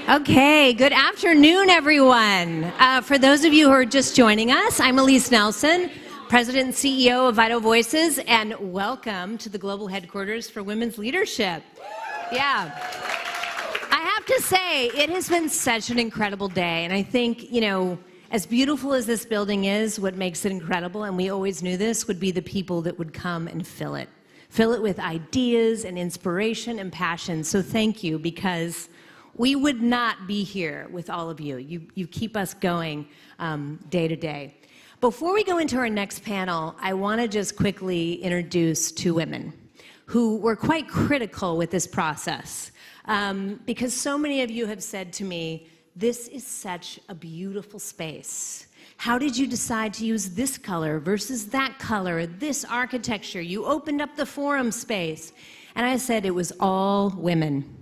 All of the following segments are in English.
Okay, good afternoon, everyone. For those of you who are just joining us, I'm Elise Nelson, President and CEO of Vital Voices, and welcome to the global headquarters for women's leadership. Yeah. I have to say, it has been such an incredible day, and I think, as beautiful as this building is, what makes it incredible, and we always knew this, would be the people that would come and fill it. Fill it with ideas and inspiration and passion. So thank you, because we would not be here with all of you. You keep us going day to day. Before we go into our next panel, I want to just quickly introduce two women who were quite critical with this process. Because so many of you have said to me, this is such a beautiful space. How did you decide to use this color versus that color, this architecture? You opened up the forum space. And I said it was all women.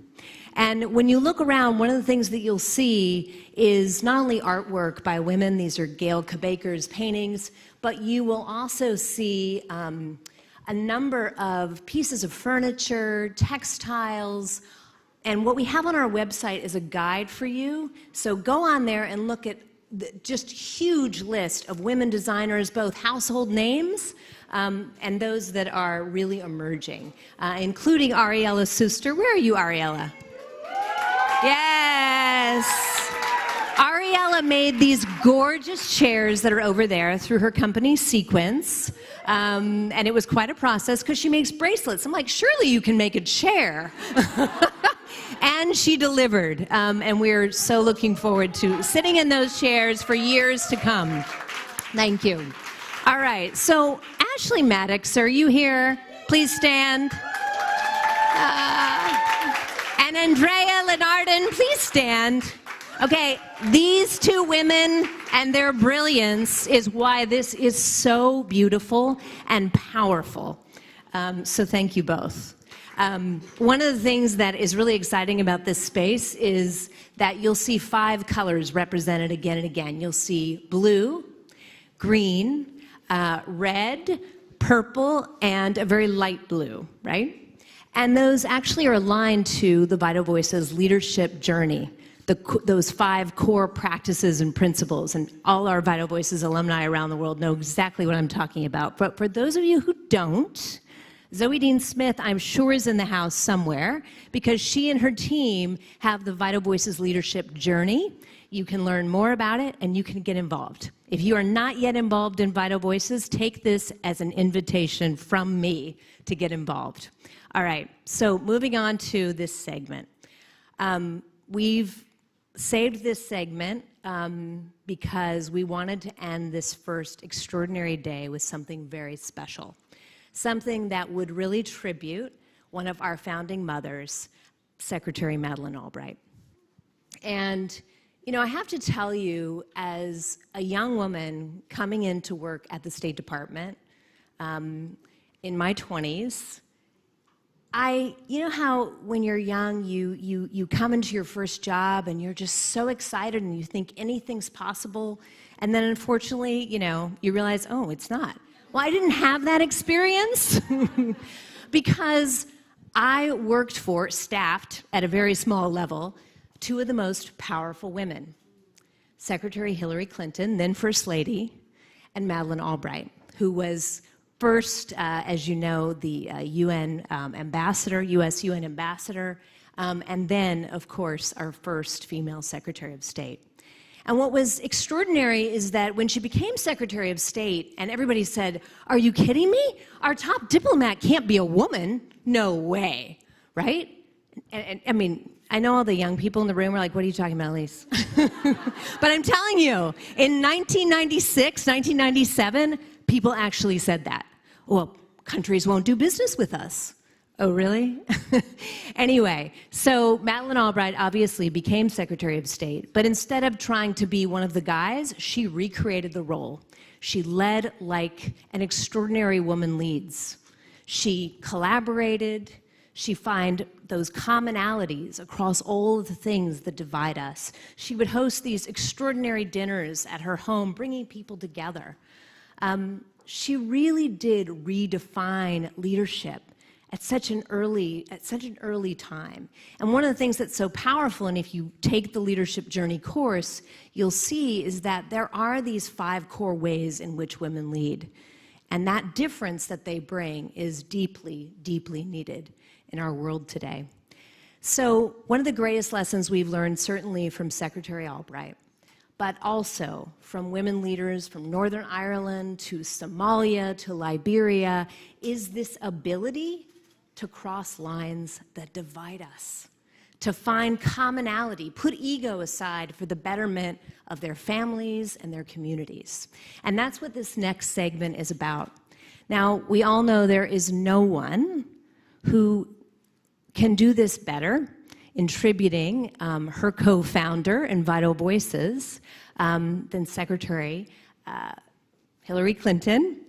And when you look around, one of the things that you'll see is not only artwork by women, these are Gail Kabaker's paintings, but you will also see a number of pieces of furniture, textiles, and what we have on our website is a guide for you. So go on there and look at just huge list of women designers, both household names and those that are really emerging, including Ariella Suster. Where are you, Ariella? Yes. Ariella made these gorgeous chairs that are over there through her company, Sequence. And it was quite a process because she makes bracelets. I'm like, surely you can make a chair. And she delivered. And we're so looking forward to sitting in those chairs for years to come. Thank you. All right. So, Ashley Maddox, are you here? Please stand. And Andrea Lenardin, please stand. Okay, these two women and their brilliance is why this is so beautiful and powerful. So thank you both. One of the things that is really exciting about this space is that you'll see 5 colors represented again and again. You'll see blue, green, red, purple, and a very light blue, right? And those actually are aligned to the Vital Voices leadership journey, those 5 core practices and principles. And all our Vital Voices alumni around the world know exactly what I'm talking about. But for those of you who don't, Zoe Dean Smith, I'm sure, is in the house somewhere because she and her team have the Vital Voices leadership journey. You can learn more about it and you can get involved. If you are not yet involved in Vital Voices, take this as an invitation from me to get involved. All right, so moving on to this segment. We've saved this segment because we wanted to end this first extraordinary day with something very special, something that would really tribute one of our founding mothers, Secretary Madeleine Albright. And, I have to tell you, as a young woman coming into work at the State Department in my 20s, you know how when you're young, you come into your first job and you're just so excited and you think anything's possible, and then unfortunately, you realize, oh, it's not. Well, I didn't have that experience because I worked for, staffed at a very small level, 2 of the most powerful women, Secretary Hillary Clinton, then First Lady, and Madeleine Albright, who was first, as you know, the UN ambassador, U.S. UN ambassador, and then, of course, our first female Secretary of State. And what was extraordinary is that when she became Secretary of State, and everybody said, "Are you kidding me? Our top diplomat can't be a woman." No way, right? And I mean, I know all the young people in the room are like, what are you talking about, Elise? But I'm telling you, in 1996, 1997, people actually said that. Well, countries won't do business with us. Oh, really? Anyway, so Madeleine Albright obviously became Secretary of State, but instead of trying to be one of the guys, she recreated the role. She led like an extraordinary woman leads. She collaborated. She found those commonalities across all of the things that divide us. She would host these extraordinary dinners at her home, bringing people together. She really did redefine leadership at such an early time. And one of the things that's so powerful, and if you take the Leadership Journey course, you'll see is that there are these 5 core ways in which women lead. And that difference that they bring is deeply, deeply needed in our world today. So one of the greatest lessons we've learned, certainly from Secretary Albright, but also from women leaders from Northern Ireland to Somalia to Liberia, is this ability to cross lines that divide us, to find commonality, put ego aside for the betterment of their families and their communities. And that's what this next segment is about. Now, we all know there is no one who can do this better in tributing her co-founder in Vital Voices than Secretary Hillary Clinton.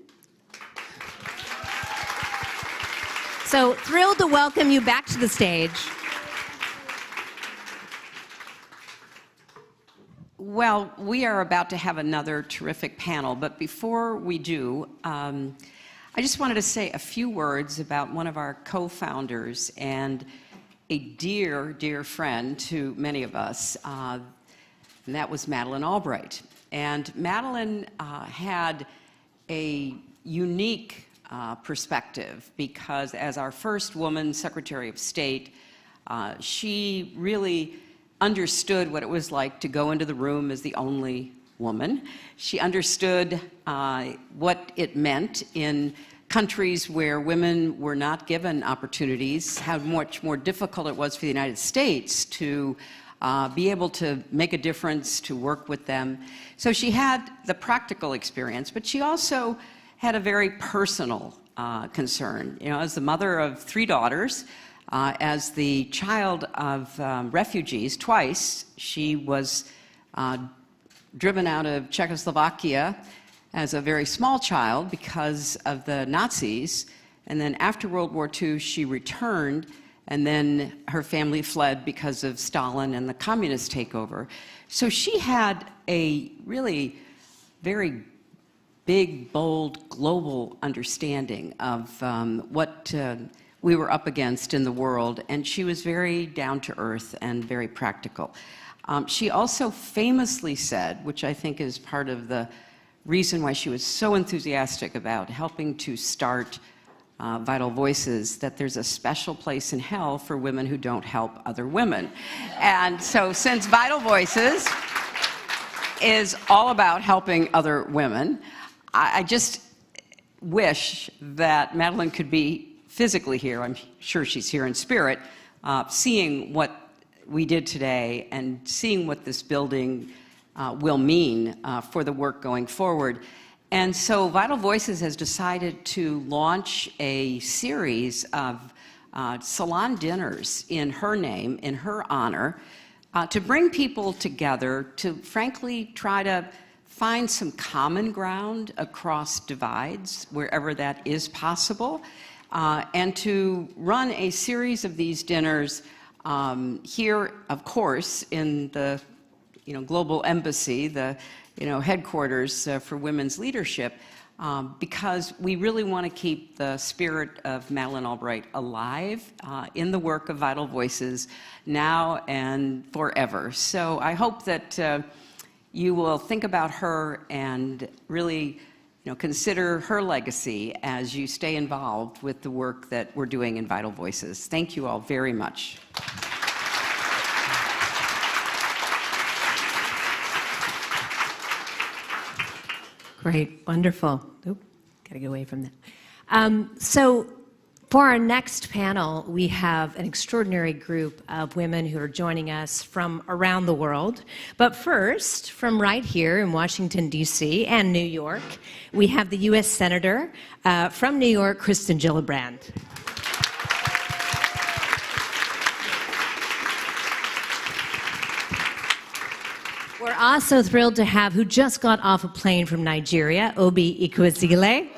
So thrilled to welcome you back to the stage. Well, we are about to have another terrific panel, but before we do, I just wanted to say a few words about one of our co-founders and a dear, dear friend to many of us, and that was Madeleine Albright. And Madeleine had a unique perspective because as our first woman Secretary of State, she really understood what it was like to go into the room as the only woman. She understood what it meant in countries where women were not given opportunities, how much more difficult it was for the United States to be able to make a difference, to work with them. So she had the practical experience, but she also had a very personal concern. You know, as the mother of 3 daughters, as the child of refugees twice, she was driven out of Czechoslovakia as a very small child because of the Nazis, and then after World War II she returned, and then her family fled because of Stalin and the communist takeover. So she had a really very big, bold, global understanding of what we were up against in the world, and she was very down to earth and very practical. She also famously said, which I think is part of the reason why she was so enthusiastic about helping to start Vital Voices, that there's a special place in hell for women who don't help other women. And so since Vital Voices is all about helping other women, I just wish that Madeleine could be physically here. I'm sure she's here in spirit, seeing what we did today and seeing what this building will mean for the work going forward. And so Vital Voices has decided to launch a series of salon dinners in her name, in her honor, to bring people together to frankly try to find some common ground across divides wherever that is possible, and to run a series of these dinners here, of course, in the Global Embassy, the headquarters for women's leadership, because we really want to keep the spirit of Madeleine Albright alive in the work of Vital Voices now and forever. So I hope that you will think about her and really consider her legacy as you stay involved with the work that we're doing in Vital Voices. Thank you all very much. Great, wonderful. Oop, gotta get away from that. So for our next panel, we have an extraordinary group of women who are joining us from around the world. But first, from right here in Washington, D.C. and New York, we have the U.S. Senator from New York, Kristen Gillibrand. We're also thrilled to have who just got off a plane from Nigeria, Obi Ikwesile.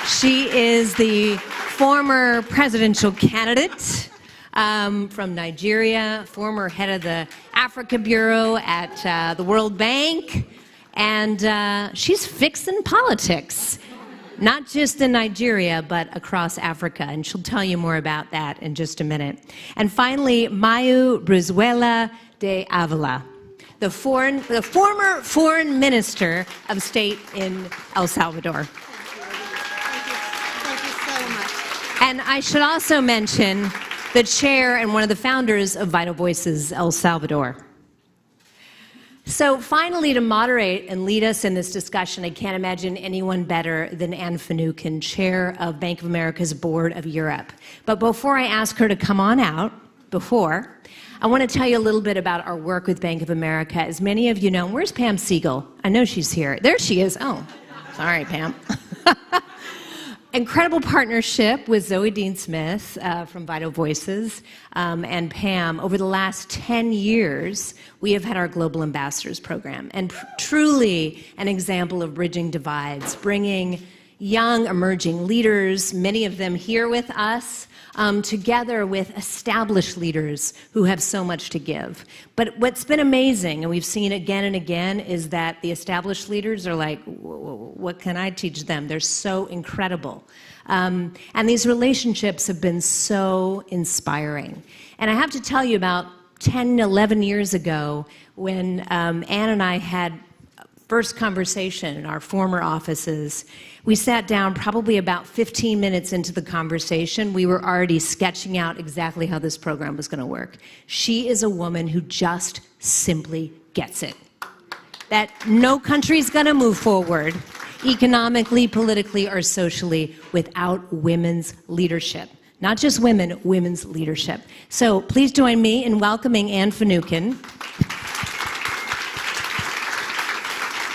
She is the former presidential candidate from Nigeria, former head of the Africa Bureau at the World Bank, and she's fixing politics. not just in Nigeria, but across Africa. And she'll tell you more about that in just a minute. And finally, Mayu Brizuela de Avila, the former foreign minister of state in El Salvador. Thank you so much. And I should also mention the chair and one of the founders of Vital Voices El Salvador. So finally, to moderate and lead us in this discussion, I can't imagine anyone better than Anne Finucane, chair of Bank of America's Board of Europe. But before I ask her to come on out, I want to tell you a little bit about our work with Bank of America. As many of you know, where's Pam Siegel? I know she's here. There she is. Oh, sorry, Pam. Incredible partnership with Zoe Dean-Smith from Vital Voices and Pam. Over the last 10 years, we have had our Global Ambassadors program, and truly an example of bridging divides, bringing young emerging leaders, many of them here with us, together with established leaders who have so much to give. But what's been amazing, and we've seen again and again, is that the established leaders are like, what can I teach them? They're so incredible. And these relationships have been so inspiring. And I have to tell you, about 10, 11 years ago, when Anne and I had first conversation in our former offices, we sat down probably about 15 minutes into the conversation. We were already sketching out exactly how this program was going to work. She is a woman who just simply gets it. That no country's going to move forward economically, politically, or socially without women's leadership. Not just women, women's leadership. So please join me in welcoming Anne Finucane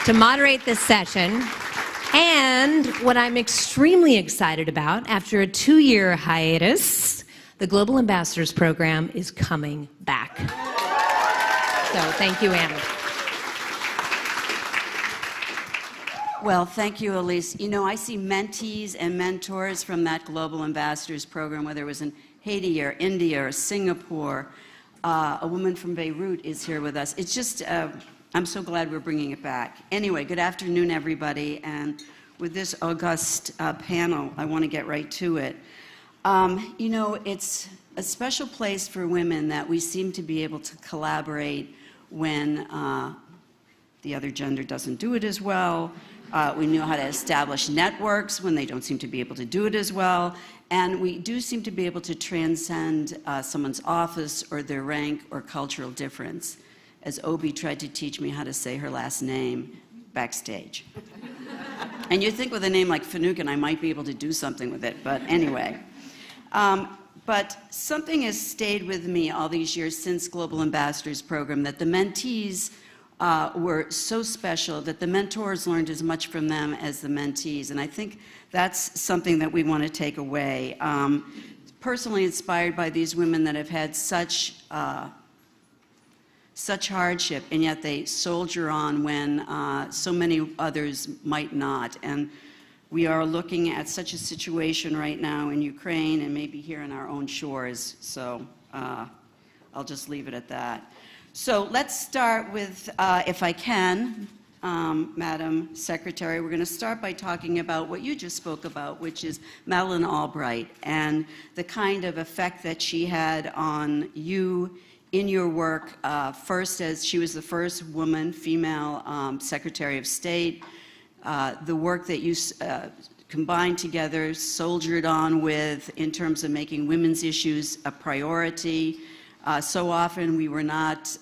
to moderate this session. And what I'm extremely excited about, after a 2-year hiatus, the Global Ambassadors Program is coming back. So thank you, Anne. Well, thank you, Elise. You know, I see mentees and mentors from that Global Ambassadors Program, whether it was in Haiti or India or Singapore. A woman from Beirut is here with us. It's just... I'm so glad we're bringing it back. Anyway, good afternoon, everybody. And with this august panel, I want to get right to it. You know, it's a special place for women that we seem to be able to collaborate when the other gender doesn't do it as well. We know how to establish networks when they don't seem to be able to do it as well. And we do seem to be able to transcend someone's office or their rank or cultural difference, as Obi tried to teach me how to say her last name backstage. And you'd think with a name like Finucane, I might be able to do something with it, but anyway. But something has stayed with me all these years since Global Ambassadors Program, that the mentees were so special, that the mentors learned as much from them as the mentees. And I think that's something that we want to take away. Personally inspired by these women that have had such hardship, and yet they soldier on when so many others might not. And we are looking at such a situation right now in Ukraine and maybe here on our own shores. So I'll just leave it at that. So let's start with, if I can, Madam Secretary, we're going to start by talking about what you just spoke about, which is Madeleine Albright and the kind of effect that she had on you in your work, first as she was the first woman, female Secretary of State, the work that you combined together, soldiered on with in terms of making women's issues a priority. So often we were not,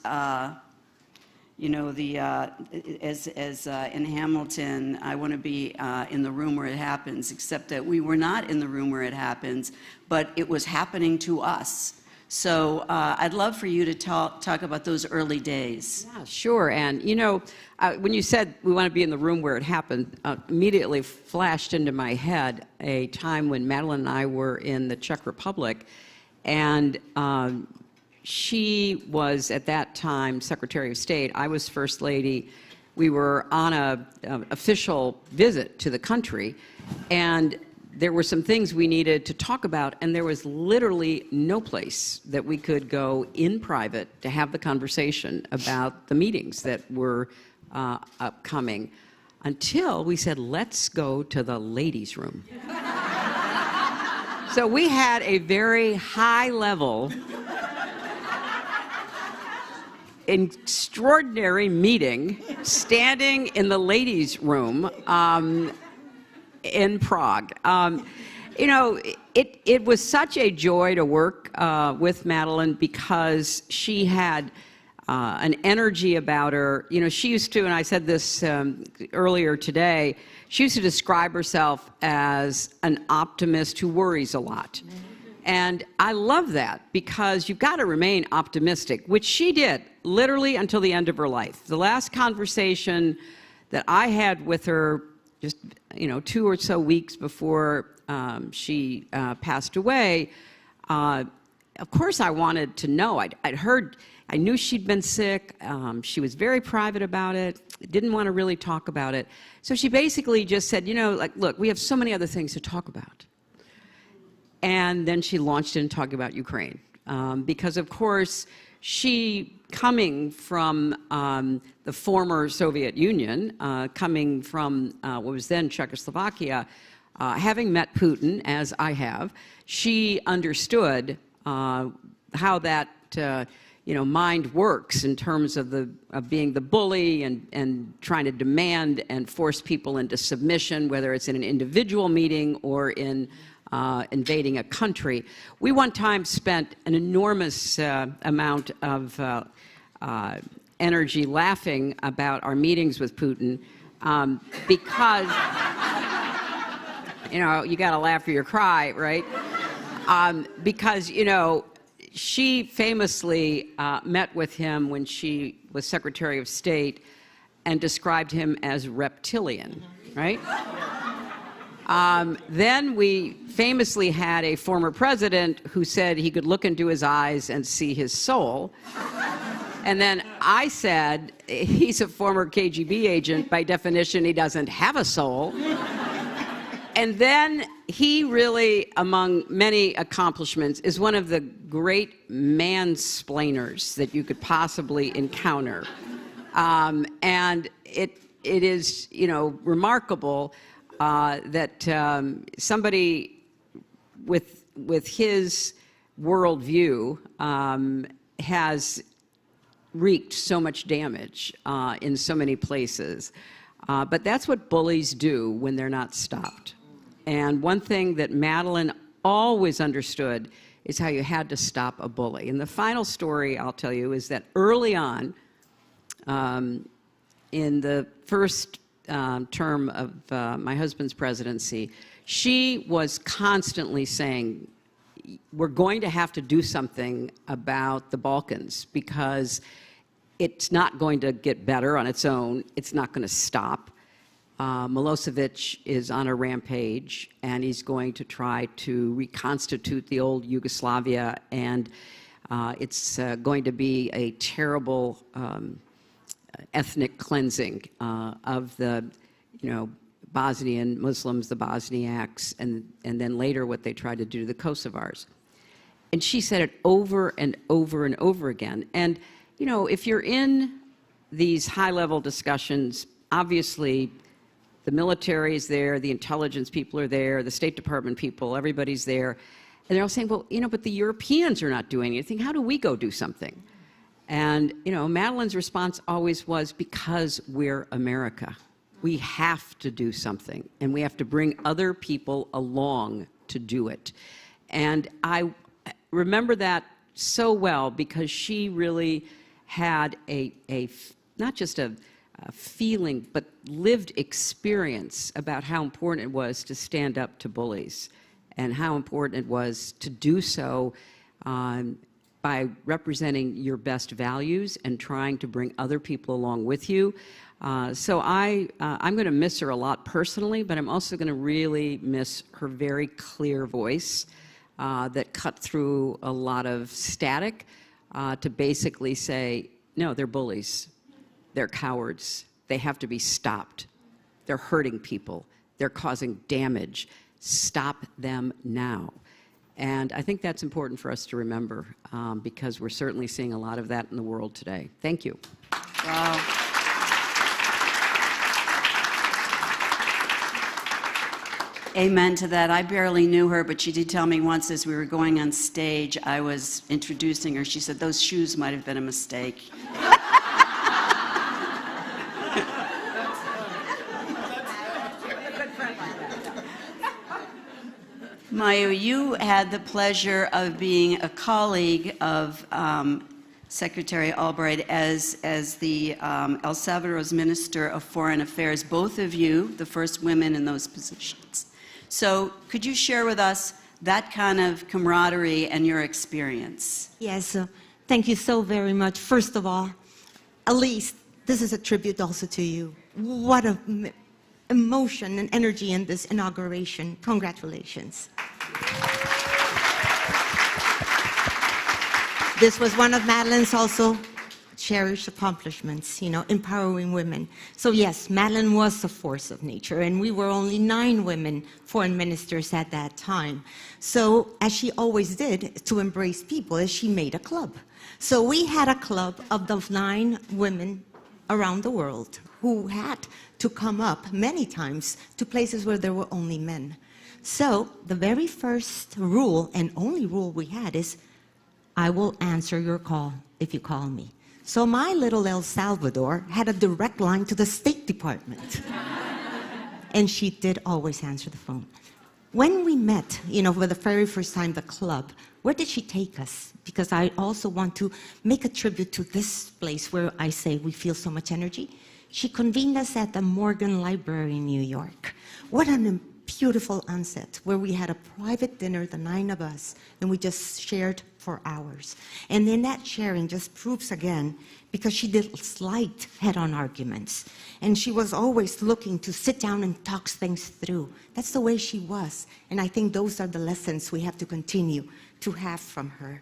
you know, as in Hamilton, I want to be in the room where it happens, except that we were not in the room where it happens, but it was happening to us. So I'd love for you to talk about those early days. Yeah, sure. And, you know, when you said we want to be in the room where it happened, immediately flashed into my head a time when Madeleine and I were in the Czech Republic, and she was, at that time, Secretary of State. I was First Lady. We were on an official visit to the country, and there were some things we needed to talk about, and there was literally no place that we could go in private to have the conversation about the meetings that were upcoming. until we said, let's go to the ladies' room. So we had a very high level, extraordinary meeting standing in the ladies' room in Prague. You know, it was such a joy to work with Madeline because she had an energy about her. You know, she used to, and I said this earlier today, she used to describe herself as an optimist who worries a lot. And I love that because you've got to remain optimistic, which she did literally until the end of her life. The last conversation that I had with her, just 2 or so weeks before she passed away, of course I wanted to know. I'd heard, I knew she'd been sick. She was very private about it, didn't want to really talk about it. So she basically just said, look, we have so many other things to talk about. And then she launched in talking about Ukraine. Because, of course, she, coming from the former Soviet Union, coming from what was then Czechoslovakia, having met Putin, as I have, she understood how that mind works in terms of being the bully and trying to demand and force people into submission, whether it's in an individual meeting or in invading a country. We one time spent an enormous amount of energy laughing about our meetings with Putin because, you got to laugh or you cry, right? Because, she famously met with him when she was Secretary of State and described him as reptilian, right? Then we famously had a former president who said he could look into his eyes and see his soul. And then I said, he's a former KGB agent. By definition, he doesn't have a soul. And then he really, among many accomplishments, is one of the great mansplainers that you could possibly encounter. And it is, remarkable that somebody with his worldview has wreaked so much damage in so many places. But that's what bullies do when they're not stopped. And one thing that Madeline always understood is how you had to stop a bully. And the final story I'll tell you is that early on, in the first term of my husband's presidency, she was constantly saying, we're going to have to do something about the Balkans because it's not going to get better on its own. It's not going to stop. Milosevic is on a rampage, and he's going to try to reconstitute the old Yugoslavia, and it's going to be a terrible ethnic cleansing of the, Bosnian Muslims, the Bosniaks, and then later what they tried to do to the Kosovars. And she said it over and over and over again. And, if you're in these high-level discussions, obviously the military is there, the intelligence people are there, the State Department people, everybody's there. And they're all saying, well, but the Europeans are not doing anything. How do we go do something? And, Madeline's response always was, because we're America. We have to do something, and we have to bring other people along to do it. And I remember that so well because she really had not just a feeling, but lived experience about how important it was to stand up to bullies and how important it was to do so by representing your best values and trying to bring other people along with you. So I'm going to miss her a lot personally, but I'm also going to really miss her very clear voice that cut through a lot of static to basically say, no, they're bullies. They're cowards. They have to be stopped. They're hurting people. They're causing damage. Stop them now. And I think that's important for us to remember because we're certainly seeing a lot of that in the world today. Thank you. Wow. Amen to that. I barely knew her, but she did tell me once as we were going on stage, I was introducing her. She said, those shoes might have been a mistake. Mayu, you had the pleasure of being a colleague of Secretary Albright as the El Salvador's Minister of Foreign Affairs, both of you, the first women in those positions. So could you share with us that kind of camaraderie and your experience? Yes, thank you so very much. First of all, Elise, this is a tribute also to you. What a emotion and energy in this inauguration. Congratulations. This was one of Madeline's also cherished accomplishments, you know, empowering women. So yes, Madeline was a force of nature, and we were only 9 women foreign ministers at that time. So as she always did to embrace people, she made a club. So we had a club of those 9 women around the world who had to come up many times to places where there were only men. So the very first rule and only rule we had is, I will answer your call if you call me. So my little El Salvador had a direct line to the State Department. And she did always answer the phone. When we met, you know, for the very first time, the club, where did she take us? Because I also want to make a tribute to this place where I say we feel so much energy. She convened us at the Morgan Library in New York. What a beautiful onset where we had a private dinner, the 9 of us, and we just shared for hours. And then that sharing just proves again, because she did slight head-on arguments. And she was always looking to sit down and talk things through. That's the way she was. And I think those are the lessons we have to continue to have from her.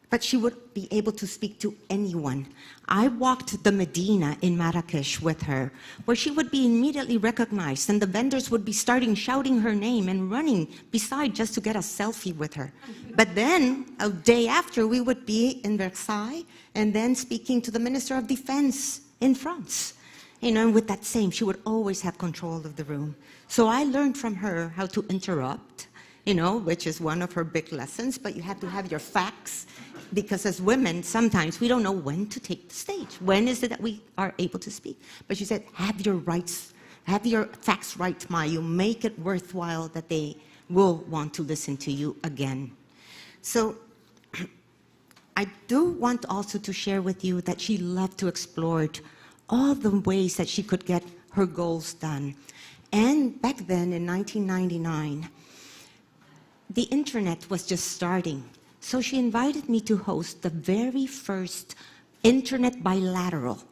But she would be able to speak to anyone. I walked the Medina in Marrakesh with her, where she would be immediately recognized, and the vendors would be starting shouting her name and running beside just to get a selfie with her. But then, a day after, we would be in Versailles, and then speaking to the Minister of Defense in France. You know, and with that same, she would always have control of the room. So I learned from her how to interrupt, you know, which is one of her big lessons, but you have to have your facts. Because as women, sometimes we don't know when to take the stage. When is it that we are able to speak? But she said, have your rights, have your facts right, Mayu. Make it worthwhile that they will want to listen to you again. So I do want also to share with you that she loved to explore all the ways that she could get her goals done. And back then, in 1999, the internet was just starting. So she invited me to host the very first internet bilateral.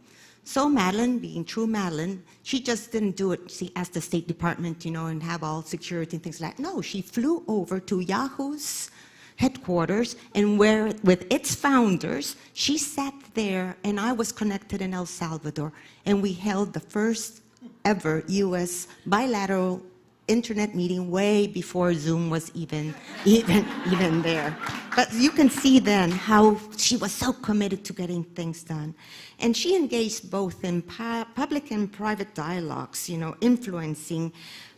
So Madeline, being true Madeline, she just didn't do it, see, as the State Department, you know, and have all security and things like that. No, she flew over to Yahoo's headquarters, and where, with its founders, she sat there, and I was connected in El Salvador, and we held the first ever U.S. bilateral internet meeting way before Zoom was even there. But you can see then how she was so committed to getting things done. And she engaged both in public and private dialogues, you know, influencing.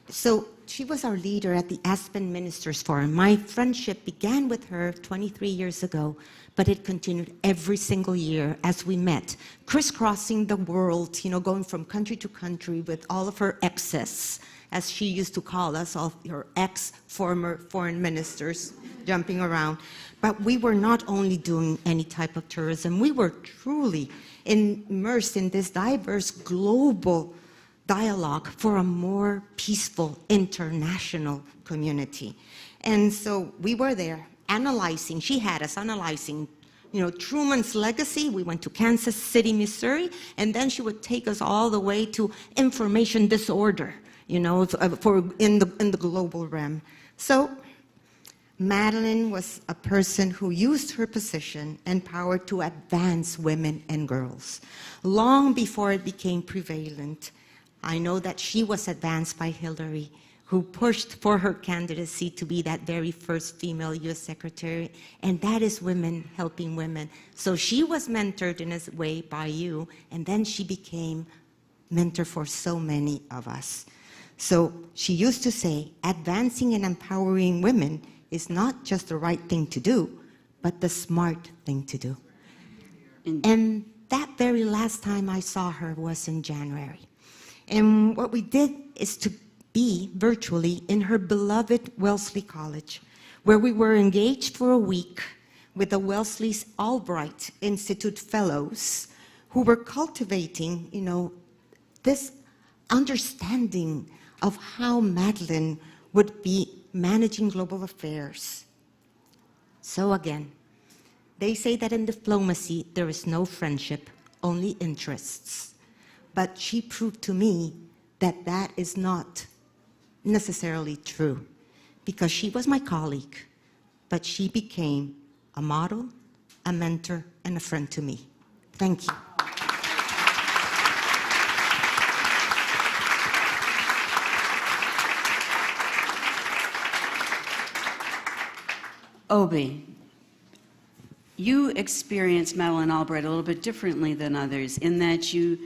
So she was our leader at the Aspen Ministers Forum. My friendship began with her 23 years ago, but it continued every single year as we met, crisscrossing the world, you know, going from country to country with all of her exes, as she used to call us, all her ex-former foreign ministers jumping around. But we were not only doing any type of tourism, we were truly immersed in this diverse global dialogue for a more peaceful international community. And so we were there analyzing, she had us analyzing, you know, Truman's legacy. We went to Kansas City, Missouri, and then she would take us all the way to information disorder, you know, in the global realm. So Madeline was a person who used her position and power to advance women and girls. Long before it became prevalent, I know that she was advanced by Hillary, who pushed for her candidacy to be that very first female U.S. Secretary, and that is women helping women. So she was mentored in a way by you, and then she became mentor for so many of us. So she used to say, advancing and empowering women is not just the right thing to do, but the smart thing to do. And that very last time I saw her was in January. And what we did is to be virtually in her beloved Wellesley College, where we were engaged for a week with the Wellesley's Albright Institute Fellows, who were cultivating, this understanding of how Madeleine would be managing global affairs. So again, they say that in diplomacy there is no friendship, only interests. But she proved to me that that is not necessarily true, because she was my colleague, but she became a model, a mentor, and a friend to me. Thank you. Obi, you experienced Madeleine Albright a little bit differently than others in that you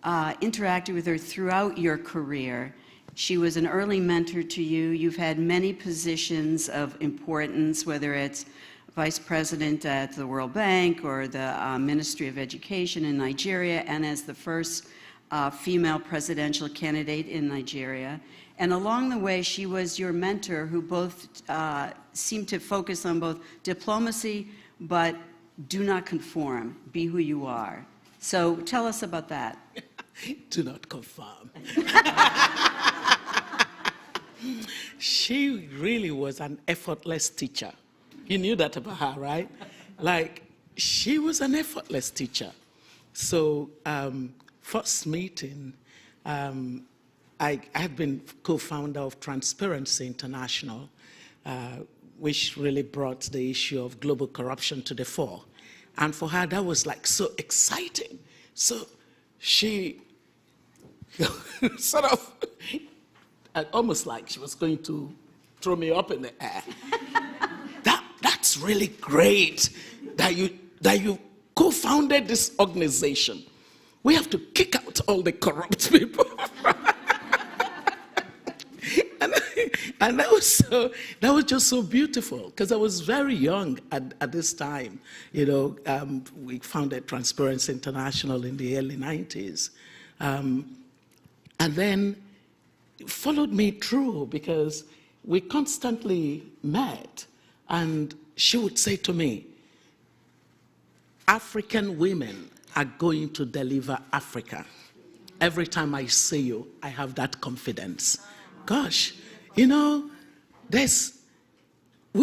interacted with her throughout your career. She was an early mentor to you. You've had many positions of importance, whether it's vice president at the World Bank or the Ministry of Education in Nigeria, and as the first female presidential candidate in Nigeria. And along the way, she was your mentor who both seemed to focus on both diplomacy, but do not conform, be who you are. So tell us about that. Do not conform. She really was an effortless teacher. You knew that about her, right? Like, she was an effortless teacher. So, first meeting, I had been co-founder of Transparency International, which really brought the issue of global corruption to the fore. And for her, that was like so exciting. So she sort of, almost like she was going to throw me up in the air. That's really great that you co-founded this organization. We have to kick out all the corrupt people. And that was just so beautiful, because I was very young at this time. We founded Transparency International in the early 90s. And then it followed me through, because we constantly met, and she would say to me, African women are going to deliver Africa. Every time I see you, I have that confidence. Gosh, we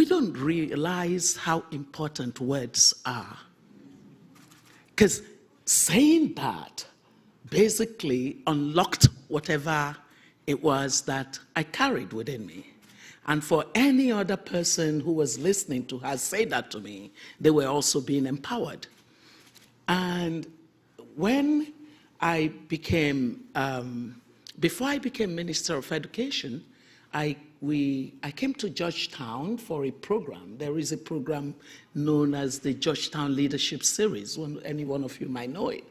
don't realize how important words are. Because saying that basically unlocked whatever it was that I carried within me. And for any other person who was listening to her say that to me, they were also being empowered. And when I became, before I became Minister of Education, I came to Georgetown for a program. There is a program known as the Georgetown Leadership Series. Any one of you might know it.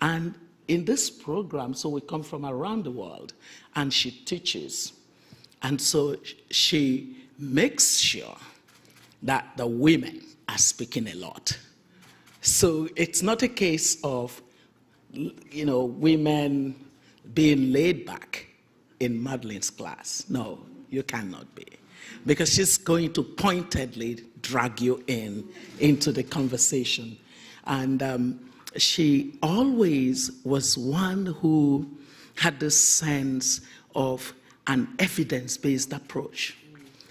And in this program, so we come from around the world, and she teaches. And so she makes sure that the women are speaking a lot. So it's not a case of, women being laid back in Madeleine's class. No, you cannot be. Because she's going to pointedly drag you into the conversation. And she always was one who had this sense of an evidence-based approach.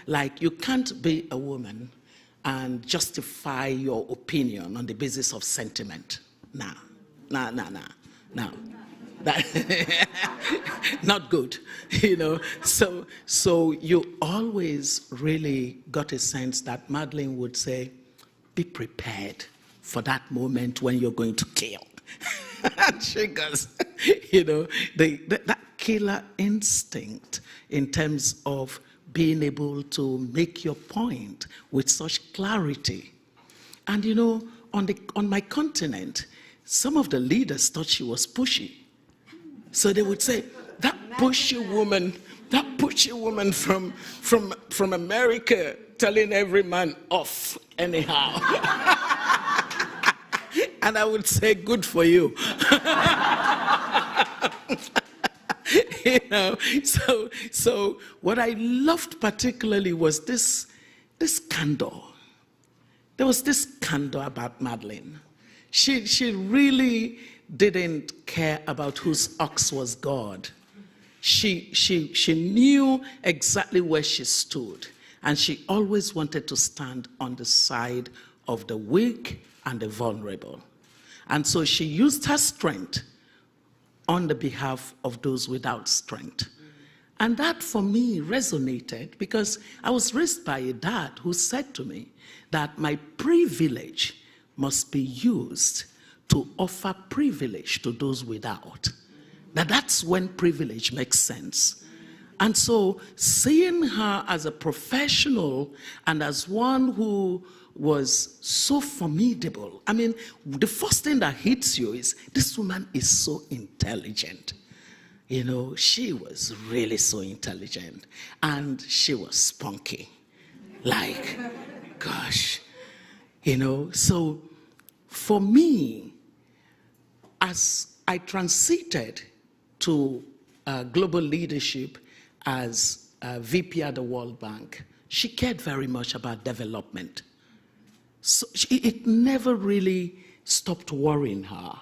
Like, you can't be a woman and justify your opinion on the basis of sentiment. No. Not good, So you always really got a sense that Madeleine would say, be prepared for that moment when you're going to kill. And she goes, that killer instinct in terms of being able to make your point with such clarity. And on my continent, some of the leaders thought she was pushy. So they would say, that pushy woman from America telling every man off anyhow. And I would say, good for you. You know, so what I loved particularly was this candor. There was this candor about Madeleine. She really didn't care about whose ox was God. She knew exactly where she stood, and she always wanted to stand on the side of the weak and the vulnerable. And so she used her strength on the behalf of those without strength. And that for me resonated because I was raised by a dad who said to me that my privilege must be used to offer privilege to those without. Now that's when privilege makes sense. And so seeing her as a professional and as one who was so formidable. I mean, the first thing that hits you is this woman is so intelligent. You know, she was really so intelligent, and she was spunky. Like, gosh, you know. So for me, as I transited to global leadership as VP at the World Bank, she cared very much about development. So it never really stopped worrying her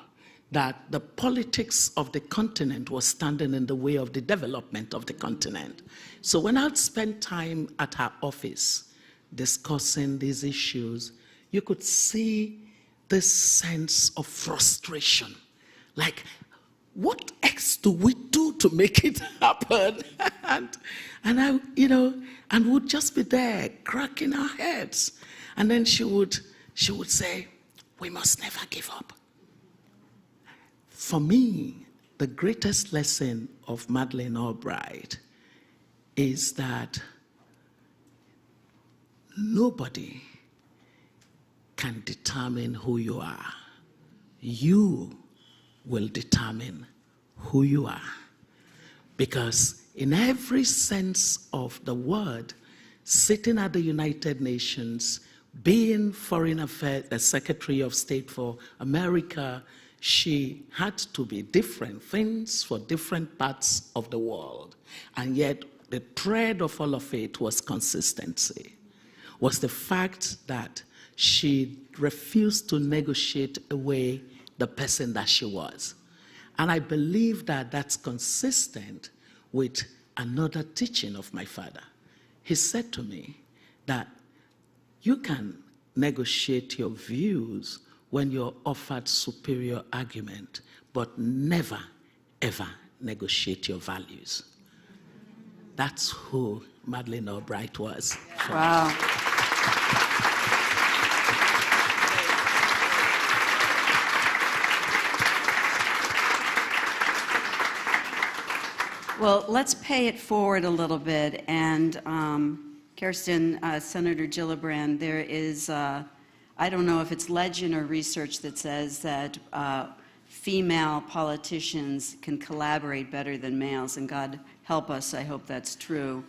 that the politics of the continent was standing in the way of the development of the continent. So when I'd spend time at her office discussing these issues, you could see this sense of frustration. Like, what else do we do to make it happen? and I, you know, and we'd just be there cracking our heads. And then she would say, we must never give up. For me, the greatest lesson of Madeleine Albright is that nobody can determine who you are. You will determine who you are. Because in every sense of the word, sitting at the United Nations, being Foreign Affairs Secretary of State for America, she had to be different things for different parts of the world. And yet the thread of all of it was consistency, was the fact that she refused to negotiate away the person that she was. And I believe that that's consistent with another teaching of my father. He said to me that you can negotiate your views when you're offered superior argument, but never, ever negotiate your values. That's who Madeleine Albright was. Wow. Well, let's pay it forward a little bit. And Kirsten, Senator Gillibrand, there is, I don't know if it's legend or research that says that female politicians can collaborate better than males, and God help us, I hope that's true.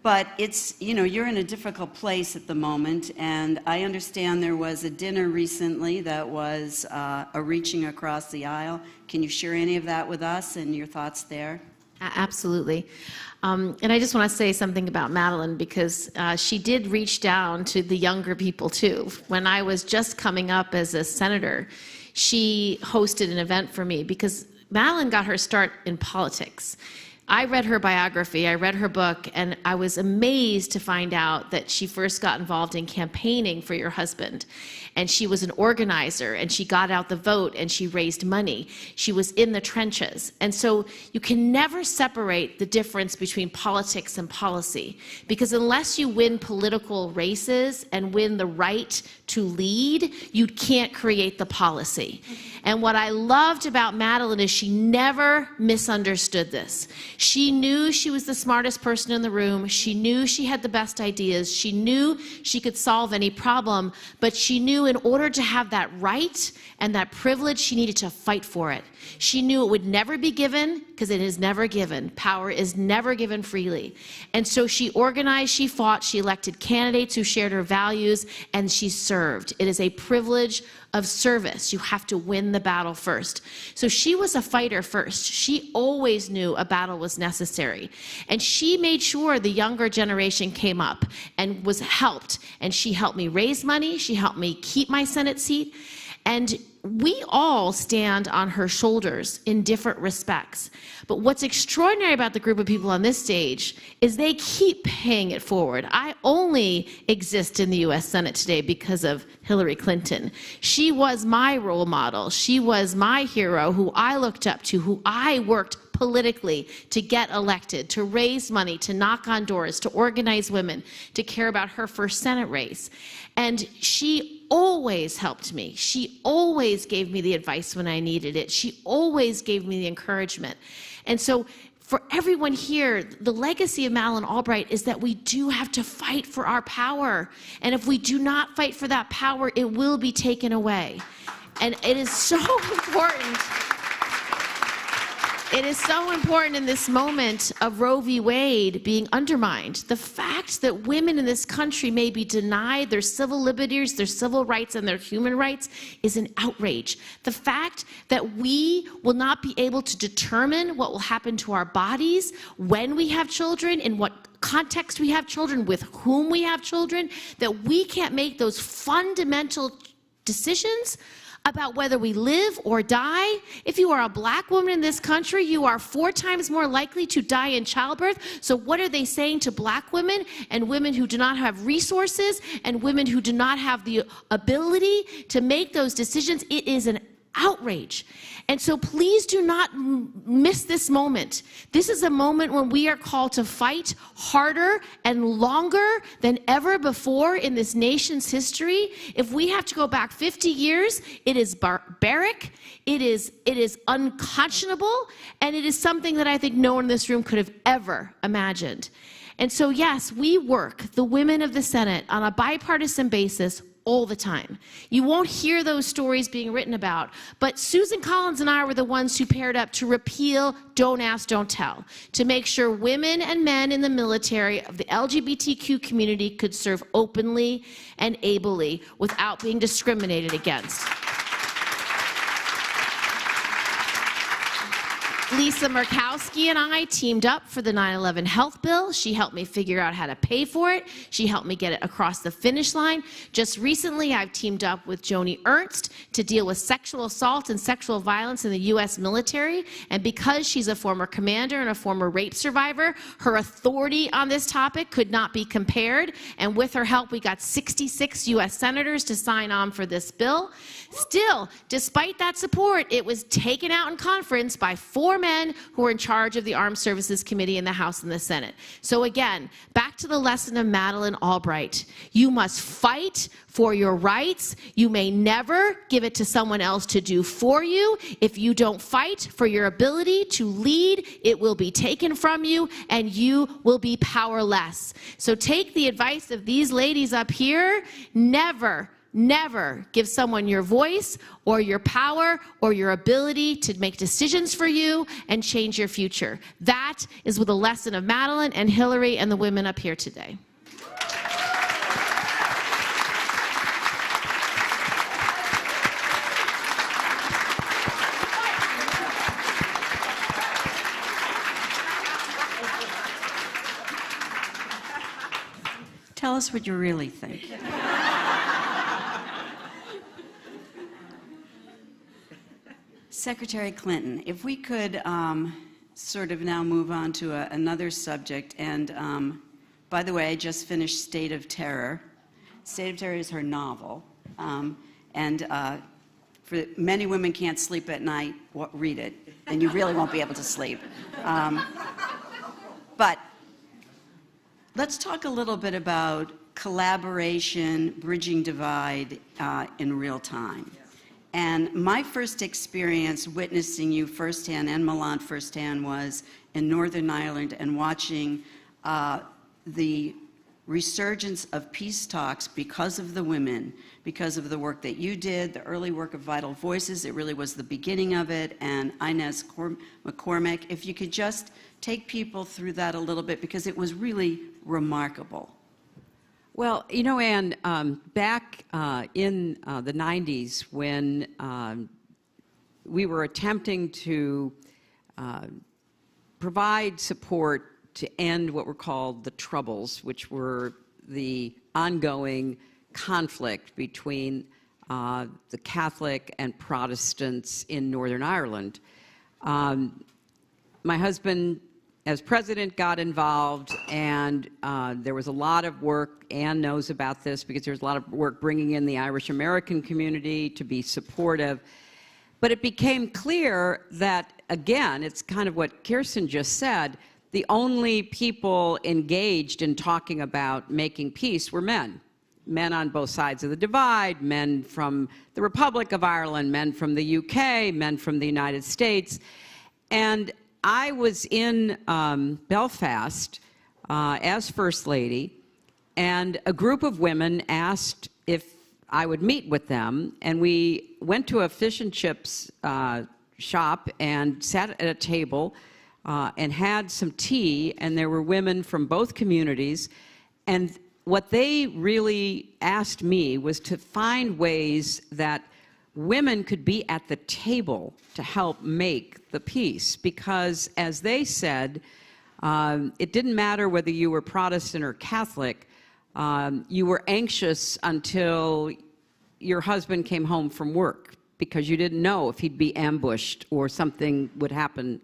But it's, you know, you're in a difficult place at the moment, and I understand there was a dinner recently that was a reaching across the aisle. Can you share any of that with us and your thoughts there? Absolutely. And I just want to say something about Madeleine, because she did reach down to the younger people too. When I was just coming up as a senator, she hosted an event for me, because Madeleine got her start in politics. I read her biography, I read her book, and I was amazed to find out that she first got involved in campaigning for your husband. And she was an organizer, and she got out the vote, and she raised money. She was in the trenches. And so you can never separate the difference between politics and policy, because unless you win political races and win the right to lead, you can't create the policy. And what I loved about Madeleine is she never misunderstood this. She knew she was the smartest person in the room. She knew she had the best ideas. She knew she could solve any problem, but she knew in order to have that right and that privilege, she needed to fight for it. She knew it would never be given, because it is never given. Power is never given freely. And so she organized, she fought, she elected candidates who shared her values, and she served. It is a privilege of service. You have to win the battle first. So she was a fighter first. She always knew a battle was necessary. And she made sure the younger generation came up and was helped. And she helped me raise money. She helped me keep my Senate seat. And we all stand on her shoulders in different respects. But what's extraordinary about the group of people on this stage is they keep paying it forward. I only exist in the US Senate today because of Hillary Clinton. She was my role model. She was my hero who I looked up to, who I worked politically to get elected, to raise money, to knock on doors, to organize women, to care about her first Senate race. And she always helped me. She always gave me the advice when I needed it. She always gave me the encouragement. And so for everyone here, the legacy of Madeleine Albright is that we do have to fight for our power. And if we do not fight for that power, it will be taken away. And it is so important. It is so important in this moment of Roe v. Wade being undermined. The fact that women in this country may be denied their civil liberties, their civil rights, and their human rights is an outrage. The fact that we will not be able to determine what will happen to our bodies when we have children, in what context we have children, with whom we have children, that we can't make those fundamental decisions about whether we live or die. If you are a black woman in this country, you are 4 times more likely to die in childbirth. So what are they saying to black women and women who do not have resources and women who do not have the ability to make those decisions? It is an outrage. And so please do not miss this moment. This is a moment when we are called to fight harder and longer than ever before in this nation's history. If we have to go back 50 years, it is barbaric, it is unconscionable, and it is something that I think no one in this room could have ever imagined. And so yes, we work, the women of the Senate, on a bipartisan basis all the time. You won't hear those stories being written about, but Susan Collins and I were the ones who paired up to repeal Don't Ask, Don't Tell, to make sure women and men in the military of the LGBTQ community could serve openly and ably without being discriminated against. Lisa Murkowski and I teamed up for the 9/11 health bill. She helped me figure out how to pay for it. She helped me get it across the finish line. Just recently, I've teamed up with Joni Ernst to deal with sexual assault and sexual violence in the U.S. military. And because she's a former commander and a former rape survivor, her authority on this topic could not be compared. And with her help, we got 66 U.S. senators to sign on for this bill. Still, despite that support, it was taken out in conference by 4 men who are in charge of the Armed Services Committee in the House and the Senate. So again, back to the lesson of Madeleine Albright. You must fight for your rights. You may never give it to someone else to do for you. If you don't fight for your ability to lead, it will be taken from you and you will be powerless. So take the advice of these ladies up here. Never give someone your voice or your power or your ability to make decisions for you and change your future. That is with the lesson of Madeleine and Hillary and the women up here today. Tell us what you really think. Secretary Clinton, if we could sort of now move on to another subject, and by the way, I just finished State of Terror. State of Terror is her novel, and for many women can't sleep at night, read it, and you really won't be able to sleep. But let's talk a little bit about collaboration, bridging divide in real time. And my first experience witnessing you firsthand and Milan firsthand was in Northern Ireland and watching the resurgence of peace talks because of the women, because of the work that you did, the early work of Vital Voices. It really was the beginning of it, and Inez McCormick. If you could just take people through that a little bit, because it was really remarkable. Well, you know, Anne, back in the 90s, when we were attempting to provide support to end what were called the Troubles, which were the ongoing conflict between the Catholic and Protestants in Northern Ireland. My husband, as president, got involved, and there was a lot of work. Anne knows about this because there was a lot of work bringing in the Irish American community to be supportive. But it became clear that, again, it's kind of what Kirsten just said, the only people engaged in talking about making peace were men. Men on both sides of the divide, men from the Republic of Ireland, men from the UK, men from the United States. And I was in Belfast as First Lady, and a group of women asked if I would meet with them, and we went to a fish and chips shop and sat at a table and had some tea, and there were women from both communities. And what they really asked me was to find ways that women could be at the table to help make the peace, because, as they said, it didn't matter whether you were Protestant or Catholic. You were anxious until your husband came home from work, because you didn't know if he'd be ambushed or something would happen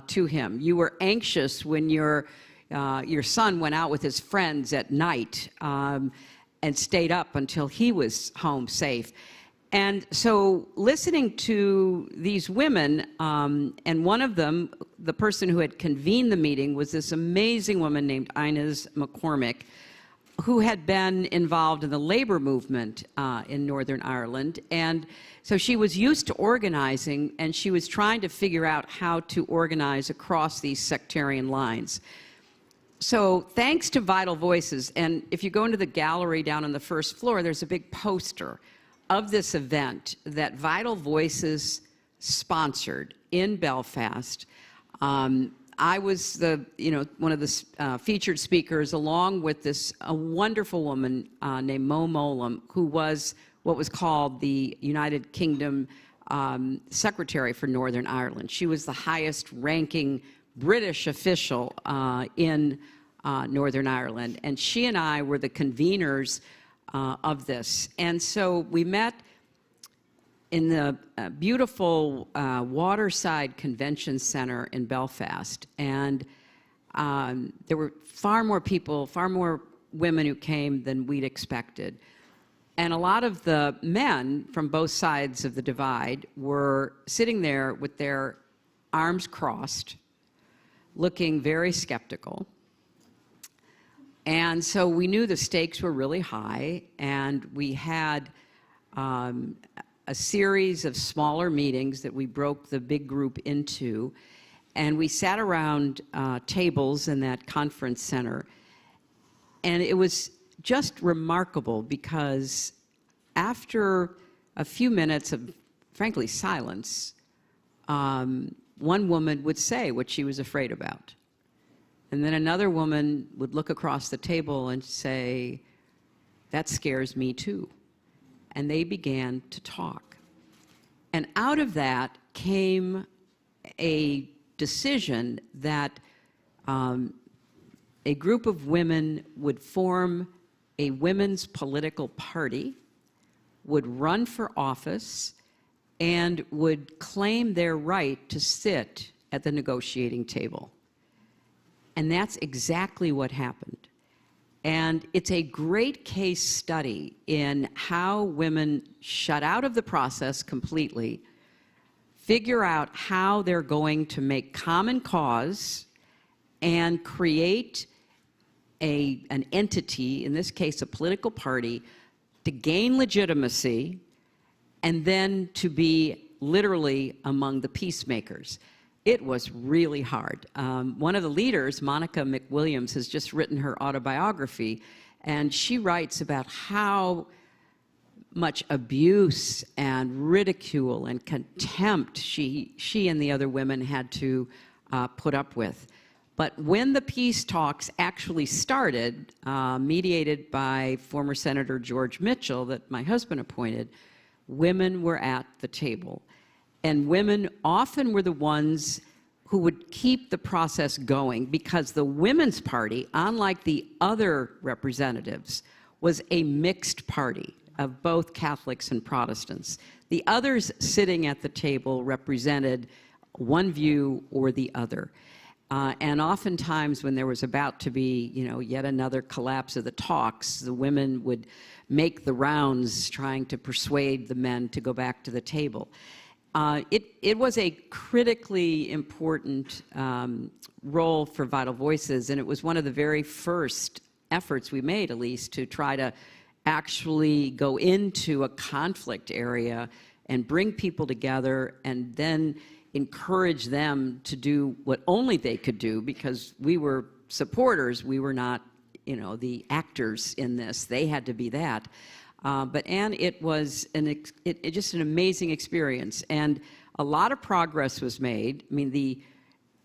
to him. You were anxious when your son went out with his friends at night and stayed up until he was home safe. And so listening to these women, and one of them, the person who had convened the meeting, was this amazing woman named Inez McCormick, who had been involved in the labor movement in Northern Ireland. And so she was used to organizing, and she was trying to figure out how to organize across these sectarian lines. So thanks to Vital Voices, and if you go into the gallery down on the first floor, there's a big poster of this event that Vital Voices sponsored in Belfast. I was one of the featured speakers, along with a wonderful woman named Mo Molam, who was what was called the United Kingdom Secretary for Northern Ireland. She was the highest ranking British official in Northern Ireland, and she and I were the conveners of this. And so we met in the beautiful Waterside Convention Center in Belfast, and there were far more people, far more women who came than we'd expected. And a lot of the men from both sides of the divide were sitting there with their arms crossed, looking very skeptical. And so we knew the stakes were really high, and we had a series of smaller meetings that we broke the big group into, and we sat around tables in that conference center. And it was just remarkable, because after a few minutes of, frankly, silence, one woman would say what she was afraid about. And then another woman would look across the table and say, "That scares me too." And they began to talk. And out of that came a decision that a group of women would form a women's political party, would run for office, and would claim their right to sit at the negotiating table. And that's exactly what happened. And it's a great case study in how women shut out of the process completely, figure out how they're going to make common cause and create an entity, in this case a political party, to gain legitimacy and then to be literally among the peacemakers. it was really hard. One of the leaders, Monica McWilliams, has just written her autobiography, and she writes about how much abuse and ridicule and contempt she and the other women had to put up with. But when the peace talks actually started, mediated by former Senator George Mitchell that my husband appointed, women were at the table. And women often were the ones who would keep the process going, because the Women's Party, unlike the other representatives, was a mixed party of both Catholics and Protestants. The others sitting at the table represented one view or the other. And oftentimes when there was about to be, yet another collapse of the talks, the women would make the rounds trying to persuade the men to go back to the table. It was a critically important role for Vital Voices, and it was one of the very first efforts we made, Elise, to try to actually go into a conflict area and bring people together and then encourage them to do what only they could do, because we were supporters. We were not, the actors in this. They had to be that. But Anne, it was just an amazing experience, and a lot of progress was made. I mean,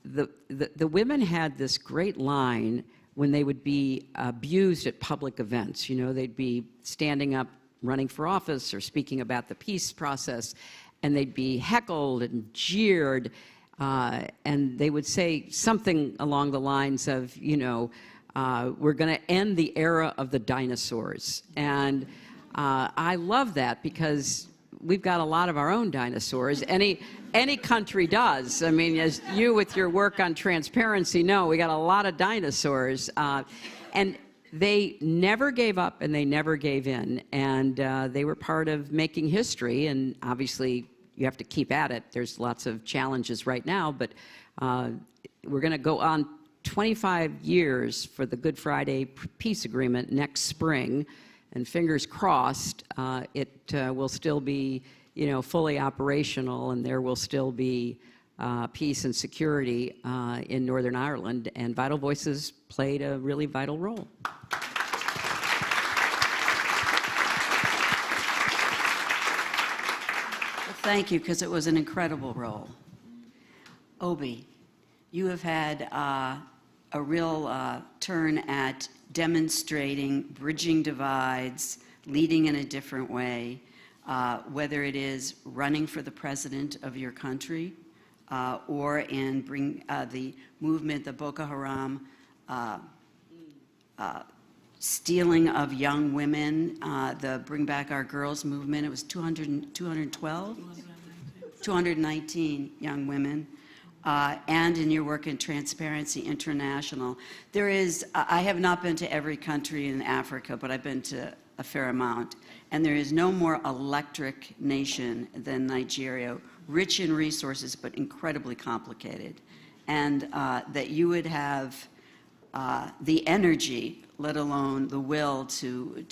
the women had this great line when they would be abused at public events. They'd be standing up, running for office, or speaking about the peace process, and they'd be heckled and jeered, and they would say something along the lines of, we're going to end the era of the dinosaurs. And I love that, because we've got a lot of our own dinosaurs. Any country does. I mean, as you with your work on transparency know, we got a lot of dinosaurs. And they never gave up and they never gave in. And they were part of making history. And obviously, you have to keep at it. There's lots of challenges right now. But we're going to go on 25 years for the Good Friday Peace Agreement next spring. And fingers crossed, it will still be, fully operational, and there will still be peace and security in Northern Ireland. And Vital Voices played a really vital role. Well, thank you, because it was an incredible role. Obi, you have had a real turn at demonstrating, bridging divides, leading in a different way, whether it is running for the president of your country or in the movement, the Boko Haram stealing of young women, the Bring Back Our Girls movement. It was 219 young women. And in your work in Transparency International. I have not been to every country in Africa, but I've been to a fair amount. And there is no more electric nation than Nigeria, rich in resources, but incredibly complicated. And that you would have the energy, let alone the will to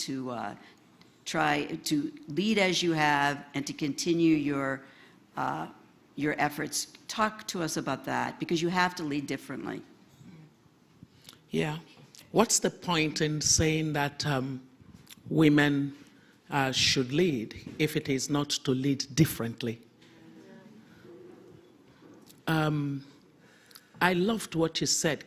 try to lead as you have and to continue your efforts. Talk to us about that, because you have to lead differently. Yeah. What's the point in saying that women should lead if it is not to lead differently? I loved what you said,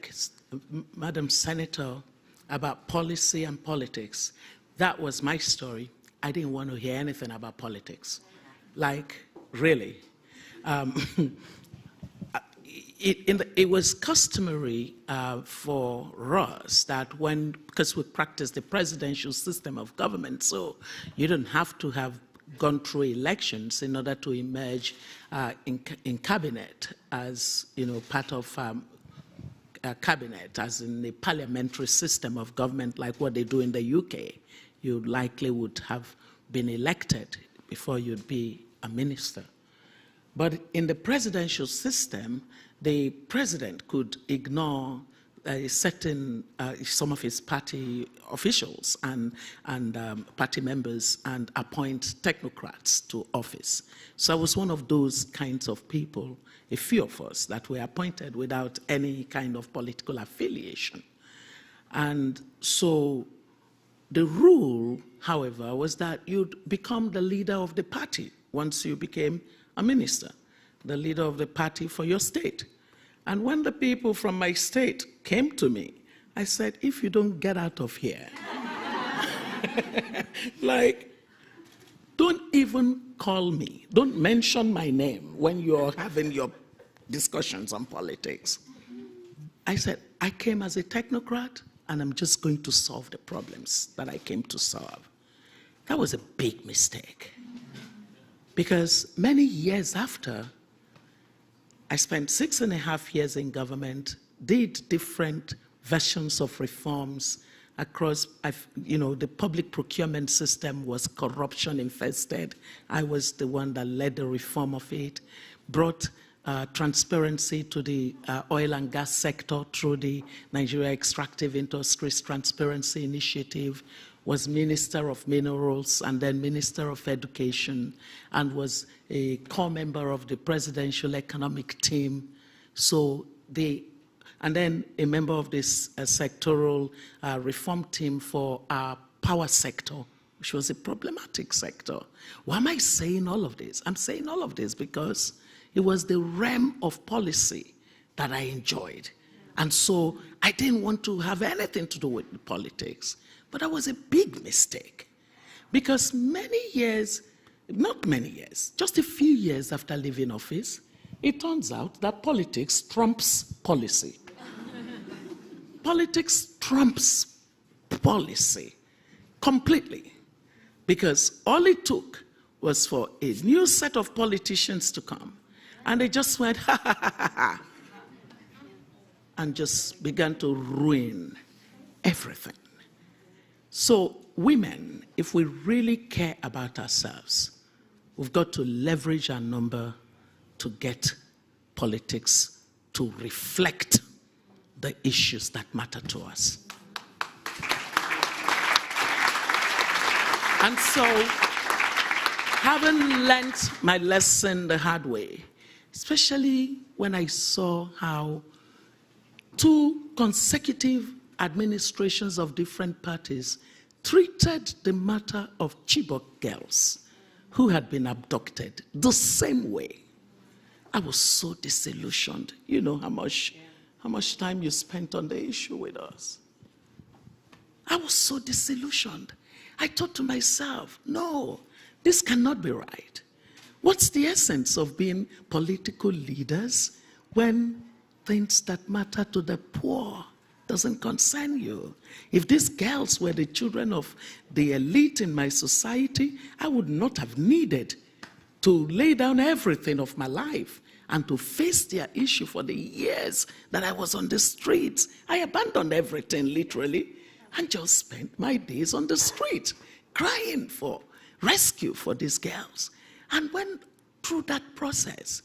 Madam Senator, about policy and politics. That was my story. I didn't want to hear anything about politics. Like, really. It was customary for us that because we practice the presidential system of government, so you don't have to have gone through elections in order to emerge in cabinet as, part of cabinet, as in the parliamentary system of government, like what they do in the UK. You likely would have been elected before you'd be a minister. But in the presidential system, the president could ignore some of his party officials and party members and appoint technocrats to office. So I was one of those kinds of people, a few of us, that were appointed without any kind of political affiliation. And so the rule, however, was that you'd become the leader of the party once you became a minister, the leader of the party for your state. And when the people from my state came to me, I said, if you don't get out of here, like, don't even call me. Don't mention my name when you're having your discussions on politics. I said, I came as a technocrat, and I'm just going to solve the problems that I came to solve. That was a big mistake. Because many years after, I spent 6.5 years in government, did different versions of reforms across, the public procurement system was corruption infested. I was the one that led the reform of it, brought transparency to the oil and gas sector through the Nigeria Extractive Industries Transparency Initiative, was Minister of Minerals and then Minister of Education, and was a core member of the Presidential Economic Team. And then a member of this sectoral reform team for our power sector, which was a problematic sector. Why am I saying all of this? I'm saying all of this because it was the realm of policy that I enjoyed. And so I didn't want to have anything to do with politics. But that was a big mistake, because many years, not many years, just a few years after leaving office, it turns out that politics trumps policy. Politics trumps policy completely, because all it took was for a new set of politicians to come, and they just went, ha, ha, ha, ha, ha, and just began to ruin everything. So women, if we really care about ourselves, we've got to leverage our number to get politics to reflect the issues that matter to us. And so, having learnt my lesson the hard way, especially when I saw how 2 consecutive administrations of different parties treated the matter of Chibok girls who had been abducted the same way, I was so disillusioned. You know how much time you spent on the issue with us. I was so disillusioned. I thought to myself, no, this cannot be right. What's the essence of being political leaders when things that matter to the poor doesn't concern you? If these girls were the children of the elite in my society, I would not have needed to lay down everything of my life and to face their issue for the years that I was on the streets. I abandoned everything, literally, and just spent my days on the street crying for rescue for these girls. And when through that process,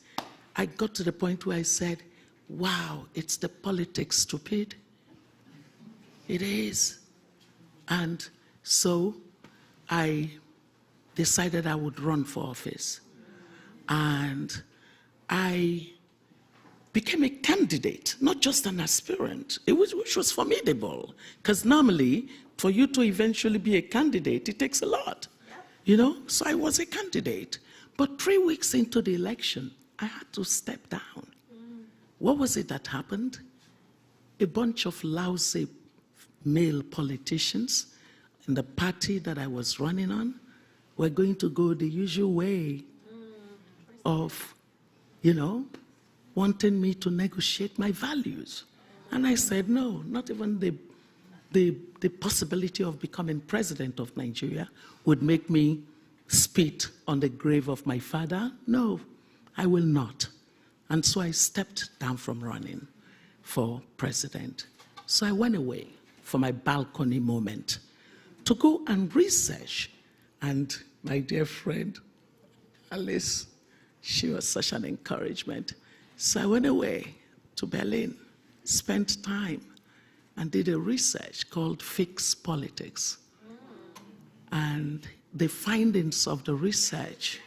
I got to the point where I said, wow, it's the politics, stupid. It is. And so I decided I would run for office. And I became a candidate, not just an aspirant, which was formidable. Because normally, for you to eventually be a candidate, it takes a lot. So I was a candidate. But 3 weeks into the election, I had to step down. What was it that happened? A bunch of lousy male politicians in the party that I was running on were going to go the usual way of, wanting me to negotiate my values. And I said, no, not even the possibility of becoming president of Nigeria would make me spit on the grave of my father. No, I will not. And so I stepped down from running for president. So I went away for my balcony moment to go and research. And my dear friend, Alice, she was such an encouragement. So I went away to Berlin, spent time, and did a research called Fix Politics. And the findings of the research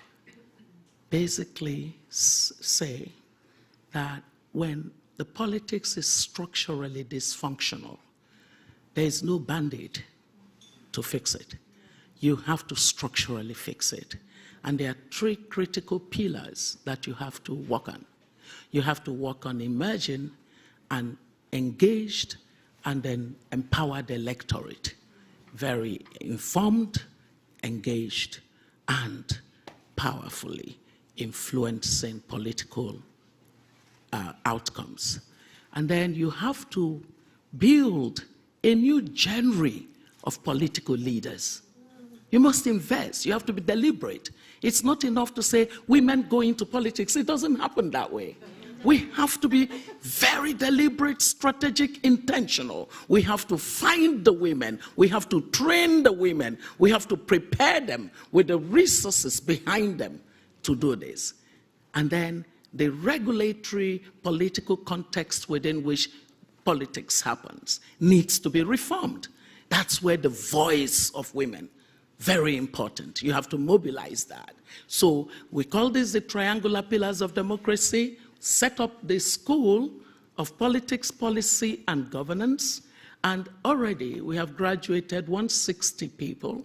basically say that when the politics is structurally dysfunctional, there is no band-aid to fix it. You have to structurally fix it. And there are three critical pillars that you have to work on. You have to work on emerging and engaged and then empowered electorate. Very informed, engaged, and powerfully influencing political outcomes. And then you have to build a new genre of political leaders. You must invest. You have to be deliberate. It's not enough to say women go into politics. It doesn't happen that way. We have to be very deliberate, strategic, intentional. We have to find the women. We have to train the women. We have to prepare them with the resources behind them to do this. And then the regulatory political context within which politics happens needs to be reformed. That's where the voice of women, very important. You have to mobilize that. So we call this the triangular pillars of democracy. Set up the school of politics, policy, and governance. And already we have graduated 160 people,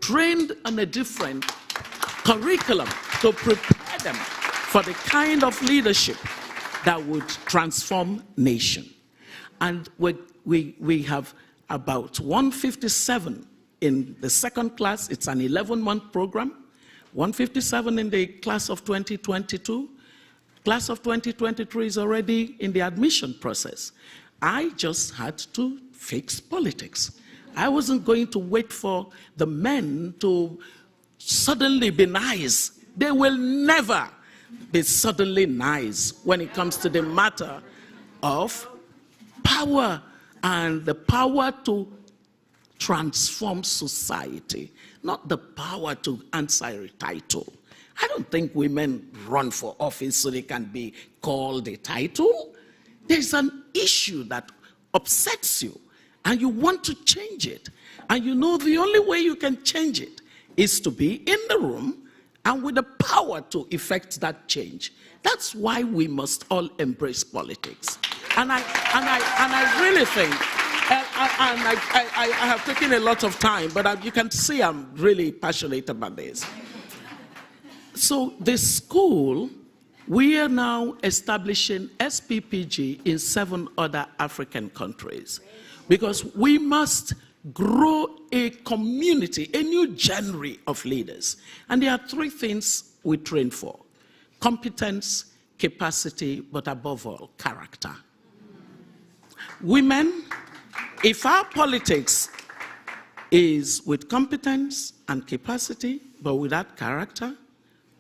trained on a different curriculum to prepare them for the kind of leadership that would transform nation. And we have about 157 in the second class. It's an 11-month program. 157 in the class of 2022. Class of 2023 is already in the admission process. I just had to fix politics. I wasn't going to wait for the men to suddenly be nice. They will never be suddenly nice when it comes to the matter of power and the power to transform society, not the power to answer a title. I don't think women run for office so they can be called a title. There's an issue that upsets you, and you want to change it. And you know the only way you can change it is to be in the room and with the power to effect that change. That's why we must all embrace politics. And I really think, I have taken a lot of time, but you can see I'm really passionate about this. So the school, we are now establishing SPPG in 7 other African countries because we must grow a community, a new genre of leaders. And there are 3 things we train for: competence, capacity, but above all, character. Women, if our politics is with competence and capacity, but without character,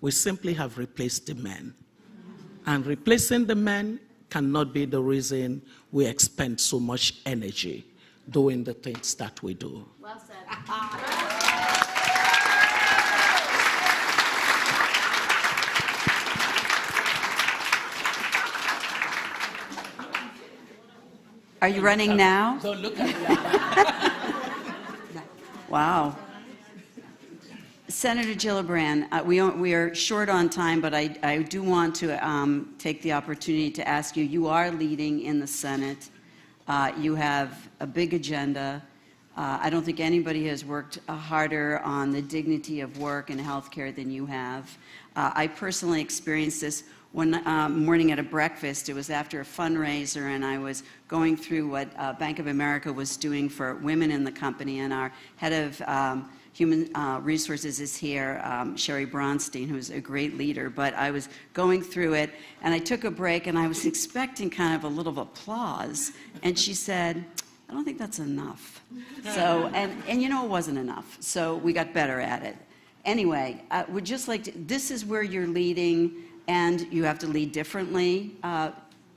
we simply have replaced the men. And replacing the men cannot be the reason we expend so much energy doing the things that we do. Well said. Are you running now? Don't look at me. Wow. Senator Gillibrand, we are short on time, but I do want to take the opportunity to ask you, you are leading in the Senate. You have a big agenda. I don't think anybody has worked harder on the dignity of work and healthcare than you have. I personally experienced this one morning at a breakfast. It was after a fundraiser, and I was going through what Bank of America was doing for women in the company, and our head of Human Resources is here, Sherry Bronstein, who's a great leader. But I was going through it, and I took a break, and I was expecting kind of a little applause. And she said, "I don't think that's enough." So, and you know, it wasn't enough. So we got better at it. Anyway, would just like to, this is where you're leading, and you have to lead differently.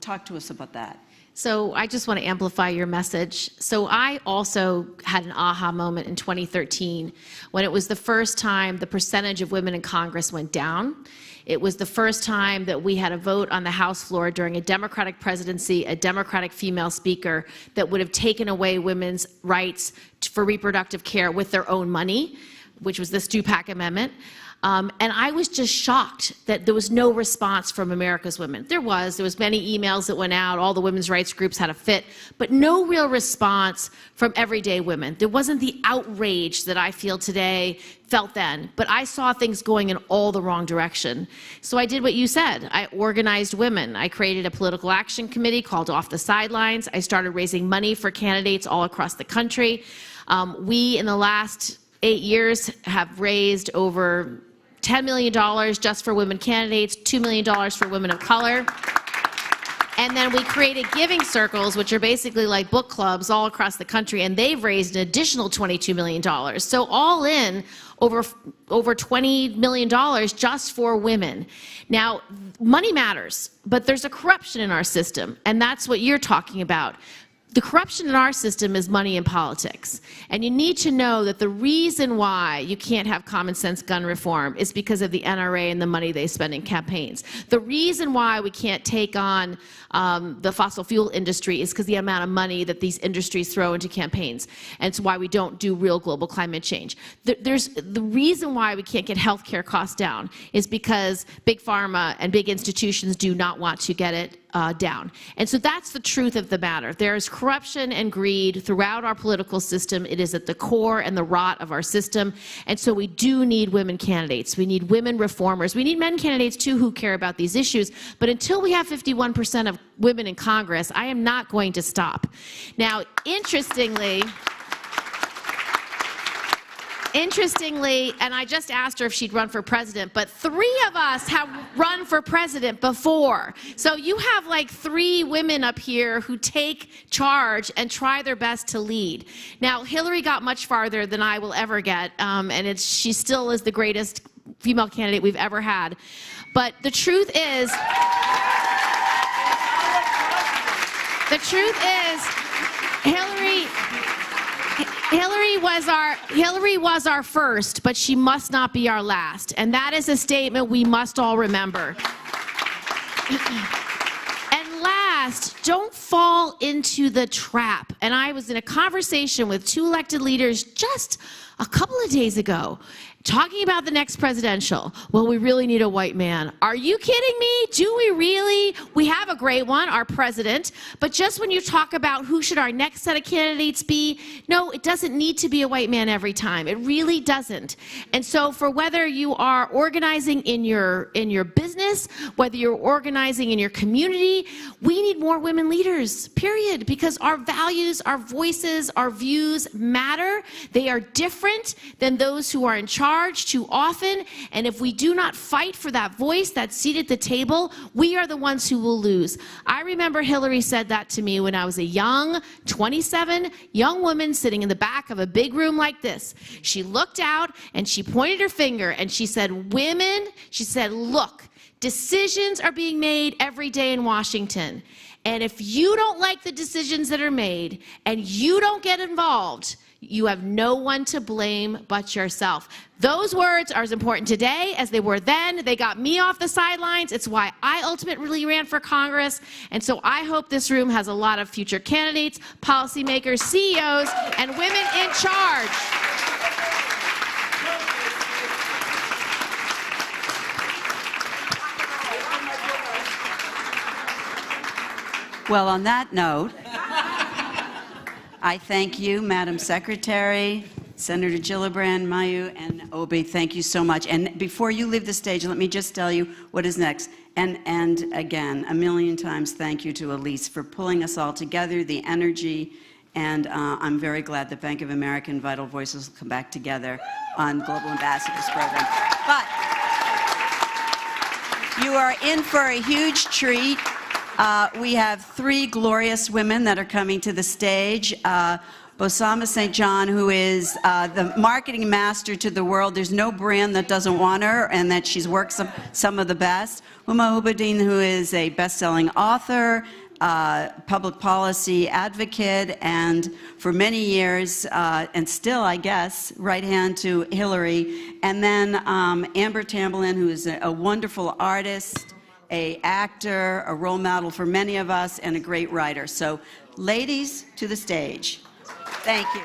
Talk to us about that. So I just want to amplify your message. So I also had an aha moment in 2013 when it was the first time the percentage of women in Congress went down. It was the first time that we had a vote on the House floor during a Democratic presidency, a Democratic female speaker, that would have taken away women's rights for reproductive care with their own money, which was the Stupak Amendment. And I was just shocked that there was no response from America's women. There was many emails that went out, all the women's rights groups had a fit, but no real response from everyday women. There wasn't the outrage that I feel today, felt then, but I saw things going in all the wrong direction. So I did what you said. I organized women. I created a political action committee called Off the Sidelines. I started raising money for candidates all across the country. We, in the last 8 years, have raised over $10 million just for women candidates, $2 million for women of color. And then we created giving circles, which are basically like book clubs all across the country, and they've raised an additional $22 million. So all in, over $20 million just for women. Now, money matters, but there's a corruption in our system, and that's what you're talking about. The corruption in our system is money in politics. And you need to know that the reason why you can't have common sense gun reform is because of the NRA and the money they spend in campaigns. The reason why we can't take on the fossil fuel industry is because the amount of money that these industries throw into campaigns. And it's why we don't do real global climate change. The reason why we can't get healthcare costs down is because big pharma and big institutions do not want to get it down. And so that's the truth of the matter. There is corruption and greed throughout our political system. It is at the core and the rot of our system. And so we do need women candidates. We need women reformers. We need men candidates too who care about these issues. But until we have 51% of women in Congress, I am not going to stop. Now, interestingly, and I just asked her if she'd run for president, but 3 of us have run for president before. So you have like 3 women up here who take charge and try their best to lead. Now, Hillary got much farther than I will ever get, and she still is the greatest female candidate we've ever had. But the truth is, Hillary was our first, but she must not be our last. And that is a statement we must all remember. And last, don't fall into the trap. And I was in a conversation with 2 elected leaders just a couple of days ago, talking about the next presidential. Well, we really need a white man. Are you kidding me? Do we really? We have a great one, our president, but just when you talk about who should our next set of candidates be, no, it doesn't need to be a white man every time. It really doesn't. And so for whether you are organizing in your business, whether you're organizing in your community, we need more women leaders, period, because our values, our voices, our views matter. They are different than those who are in charge too often, and if we do not fight for that voice, that seat at the table, we are the ones who will lose. I remember Hillary said that to me when I was a young, 27 young woman sitting in the back of a big room like this. She looked out and she pointed her finger and she said, "Women," she said, "look, decisions are being made every day in Washington. And if you don't like the decisions that are made and you don't get involved, you have no one to blame but yourself." Those words are as important today as they were then. They got me off the sidelines. It's why I ultimately ran for Congress. And so I hope this room has a lot of future candidates, policymakers, CEOs, and women in charge. Well, on that note, I thank you, Madam Secretary, Senator Gillibrand, Mayu, and Obi. Thank you so much. And before you leave the stage, let me just tell you what is next. And again, a million times thank you to Elise for pulling us all together, the energy, and I'm very glad that Bank of America and Vital Voices will come back together on Global Ambassadors Program. But you are in for a huge treat. We have 3 glorious women that are coming to the stage. Bosama St. John, who is the marketing master to the world. There's no brand that doesn't want her, and that she's worked some of the best. Huma Ubedin, who is a best-selling author. public policy advocate, and for many years, and still, I guess, right hand to Hillary. And then Amber Tamblyn, who is a wonderful artist, an actor, a role model for many of us, and a great writer. So, ladies, to the stage. Thank you.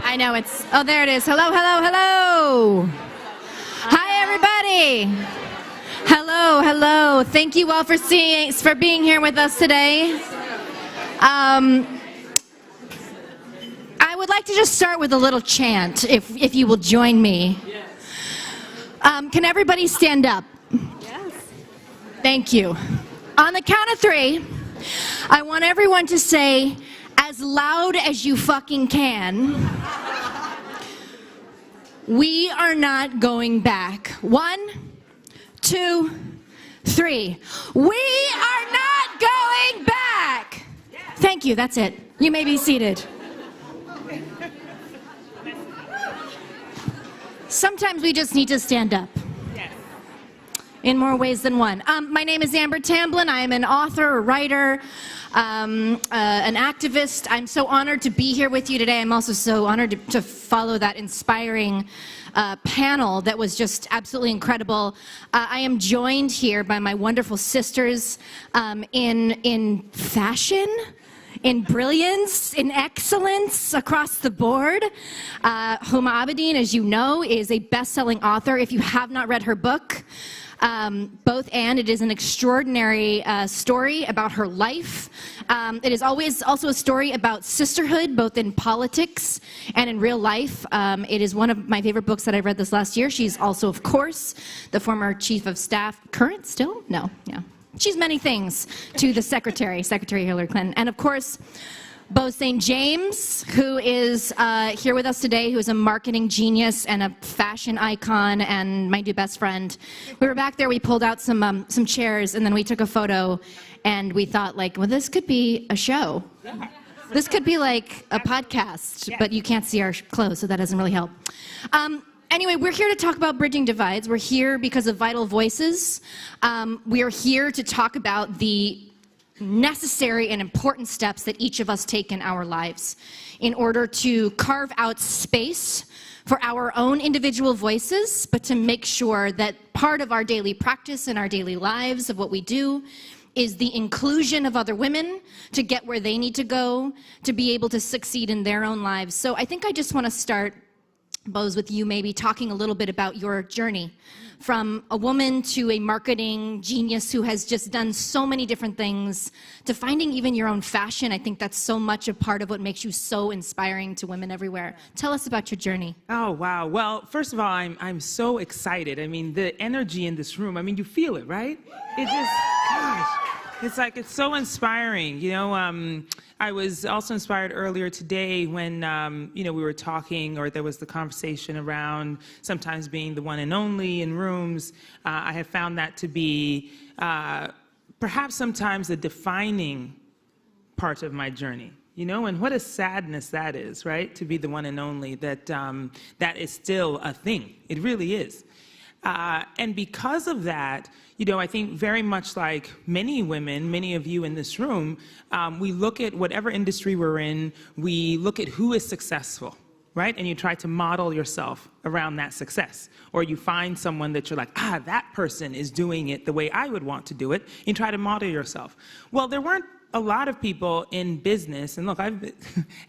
I know it's, oh, there it is. Hello, hello, hello. Hi, everybody. Hello, hello. Thank you all for being here with us today. I would like to just start with a little chant, if you will join me. Can everybody stand up? Yes. Thank you. On the count of 3, I want everyone to say, as loud as you fucking can, we are not going back. 1, 2, 3. We are not going back. Thank you, that's it. You may be seated. Sometimes we just need to stand up. In more ways than one. My name is Amber Tamblyn. I am an author, a writer, an activist. I'm so honored to be here with you today. I'm also so honored to follow that inspiring panel that was just absolutely incredible. I am joined here by my wonderful sisters in fashion, in brilliance, in excellence across the board. Huma Abedin, as you know, is a best-selling author. If you have not read her book, it is an extraordinary story about her life. It is always also a story about sisterhood, both in politics and in real life. It is one of my favorite books that I read this last year. She's also, of course, the former chief of staff, current still? No, yeah. She's many things to the Secretary Hillary Clinton. And of course, Bo St. James, who is here with us today, who is a marketing genius and a fashion icon and my new best friend. We were back there, we pulled out some chairs, and then we took a photo, and we thought, like, well, this could be a show. This could be like a podcast, but you can't see our clothes, so that doesn't really help. Anyway, we're here to talk about bridging divides. We're here because of Vital Voices. We are here to talk about the necessary and important steps that each of us take in our lives in order to carve out space for our own individual voices, but to make sure that part of our daily practice and our daily lives of what we do is the inclusion of other women to get where they need to go, to be able to succeed in their own lives. So I think I just want to start, Bose, with you maybe talking a little bit about your journey from a woman to a marketing genius who has just done so many different things, to finding even your own fashion. I think that's so much a part of what makes you so inspiring to women everywhere. Tell us about your journey. Oh, wow. Well, first of all, I'm so excited. I mean, the energy in this room, I mean, you feel it, right? It just, gosh, it's like, it's so inspiring. You know, I was also inspired earlier today when, you know, we were talking, or there was the conversation around sometimes being the one and only in rooms. I have found that to be perhaps sometimes a defining part of my journey. You know, and what a sadness that is, right? To be the one and only, that that is still a thing. It really is. And because of that, I think very much like many women, many of you in this room, we look at whatever industry we're in, we look at who is successful, right? And you try to model yourself around that success. Or you find someone that you're like, that person is doing it the way I would want to do it. You try to model yourself. Well, there weren't a lot of people in business, and look,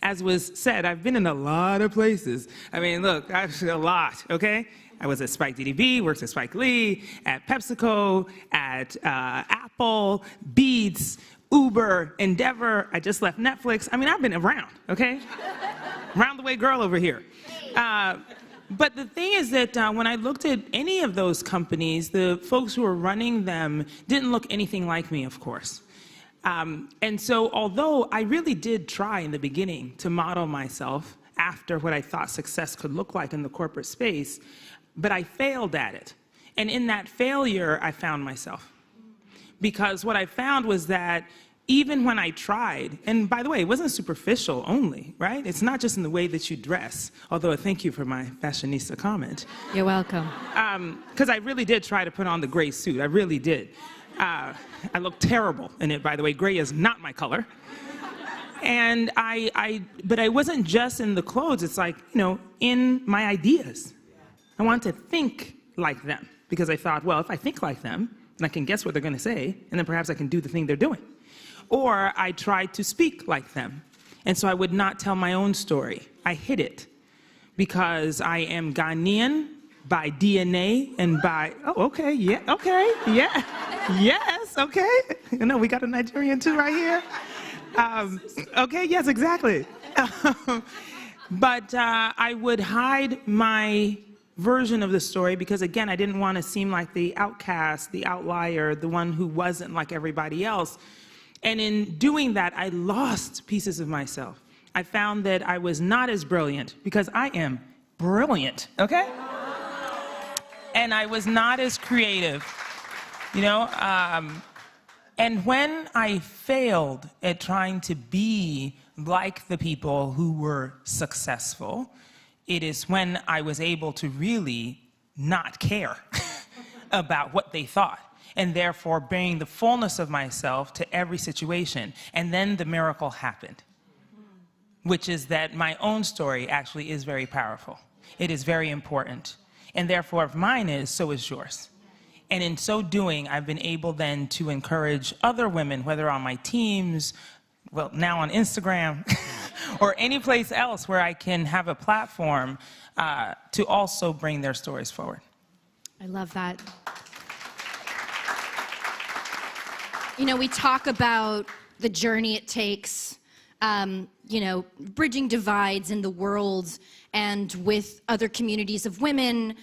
as was said, I've been in a lot of places. I mean, look, a lot, okay? I was at Spike DDB, worked at Spike Lee, at PepsiCo, at Apple, Beats, Uber, Endeavor. I just left Netflix. I mean, I've been around, okay? Round the way girl over here. But the thing is that when I looked at any of those companies, the folks who were running them didn't look anything like me, of course. And so although I really did try in the beginning to model myself after what I thought success could look like in the corporate space, but I failed at it. And in that failure, I found myself. Because what I found was that even when I tried, and by the way, it wasn't superficial only, right? It's not just in the way that you dress, although thank you for my fashionista comment. You're welcome. Because I really did try to put on the gray suit. I really did. I look terrible in it, by the way. Gray is not my color. And but I wasn't just in the clothes. It's like, in my ideas. I wanted to think like them because I thought, well, if I think like them, then I can guess what they're going to say, and then perhaps I can do the thing they're doing. Or I tried to speak like them. And so I would not tell my own story. I hid it because I am Ghanaian by DNA and by, yes, okay. We got a Nigerian too right here. Okay, yes, exactly. But I would hide my version of the story because, again, I didn't want to seem like the outcast, the outlier, the one who wasn't like everybody else. And in doing that, I lost pieces of myself. I found that I was not as brilliant because I am brilliant, okay? And I was not as creative, And when I failed at trying to be like the people who were successful, it is when I was able to really not care about what they thought, and therefore bring the fullness of myself to every situation. And then the miracle happened, which is that my own story actually is very powerful. It is very important. And therefore, if mine is, so is yours. And in so doing, I've been able then to encourage other women, whether on my teams, well, now on Instagram, or any place else where I can have a platform to also bring their stories forward. I love that. We talk about the journey it takes, bridging divides in the world and with other communities of women,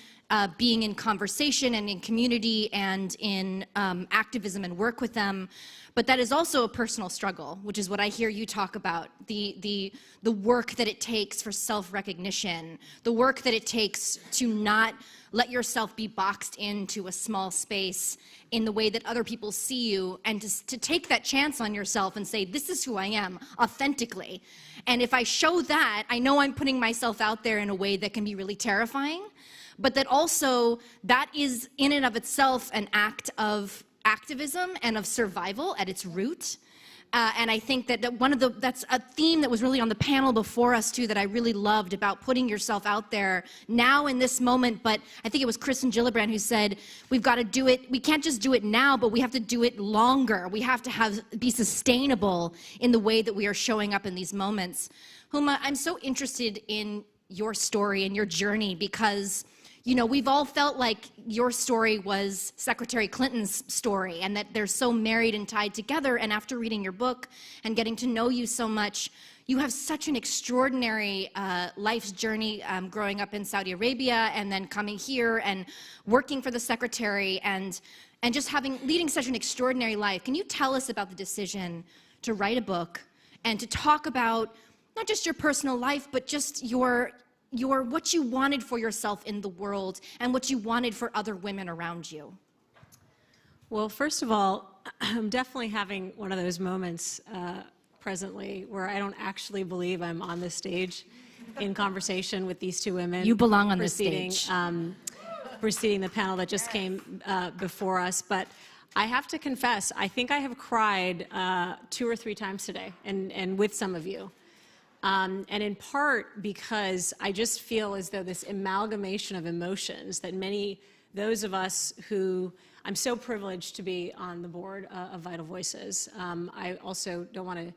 being in conversation and in community and in activism and work with them. But that is also a personal struggle, which is what I hear you talk about, the work that it takes for self-recognition, the work that it takes to not let yourself be boxed into a small space in the way that other people see you, and to take that chance on yourself and say, this is who I am, authentically. And if I show that, I know I'm putting myself out there in a way that can be really terrifying, but that also, that is in and of itself an act of activism and of survival at its root. And I think that that's a theme that was really on the panel before us too, that I really loved about putting yourself out there now in this moment. But I think it was Kristen Gillibrand who said, we've got to do it, we can't just do it now, but we have to do it longer. We have to be sustainable in the way that we are showing up in these moments. Huma, I'm so interested in your story and your journey because we've all felt like your story was Secretary Clinton's story and that they're so married and tied together. And after reading your book and getting to know you so much, you have such an extraordinary life's journey growing up in Saudi Arabia and then coming here and working for the secretary and just leading such an extraordinary life. Can you tell us about the decision to write a book and to talk about not just your personal life, but just what you wanted for yourself in the world and what you wanted for other women around you? Well, first of all, I'm definitely having one of those moments presently where I don't actually believe I'm on this stage in conversation with these two women. You belong on this stage. preceding the panel that just came before us, but I have to confess, I think I have cried 2 or 3 times today, and with some of you. And in part because I just feel as though this amalgamation of emotions that those of us who, I'm so privileged to be on the board of Vital Voices. I also don't want to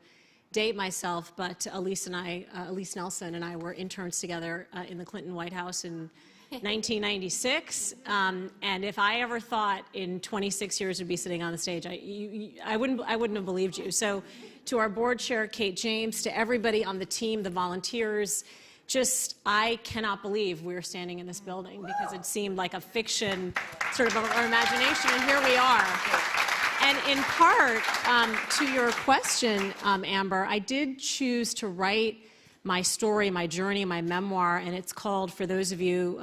date myself, but Elise Nelson and I were interns together in the Clinton White House in 1996. And if I ever thought in 26 years would be sitting on the stage, I wouldn't have believed you. So to our board chair, Kate James, to everybody on the team, the volunteers, I cannot believe we're standing in this building because it seemed like a fiction sort of our imagination, and here we are. And in part, to your question, Amber, I did choose to write my story, my journey, my memoir, and it's called, for those of you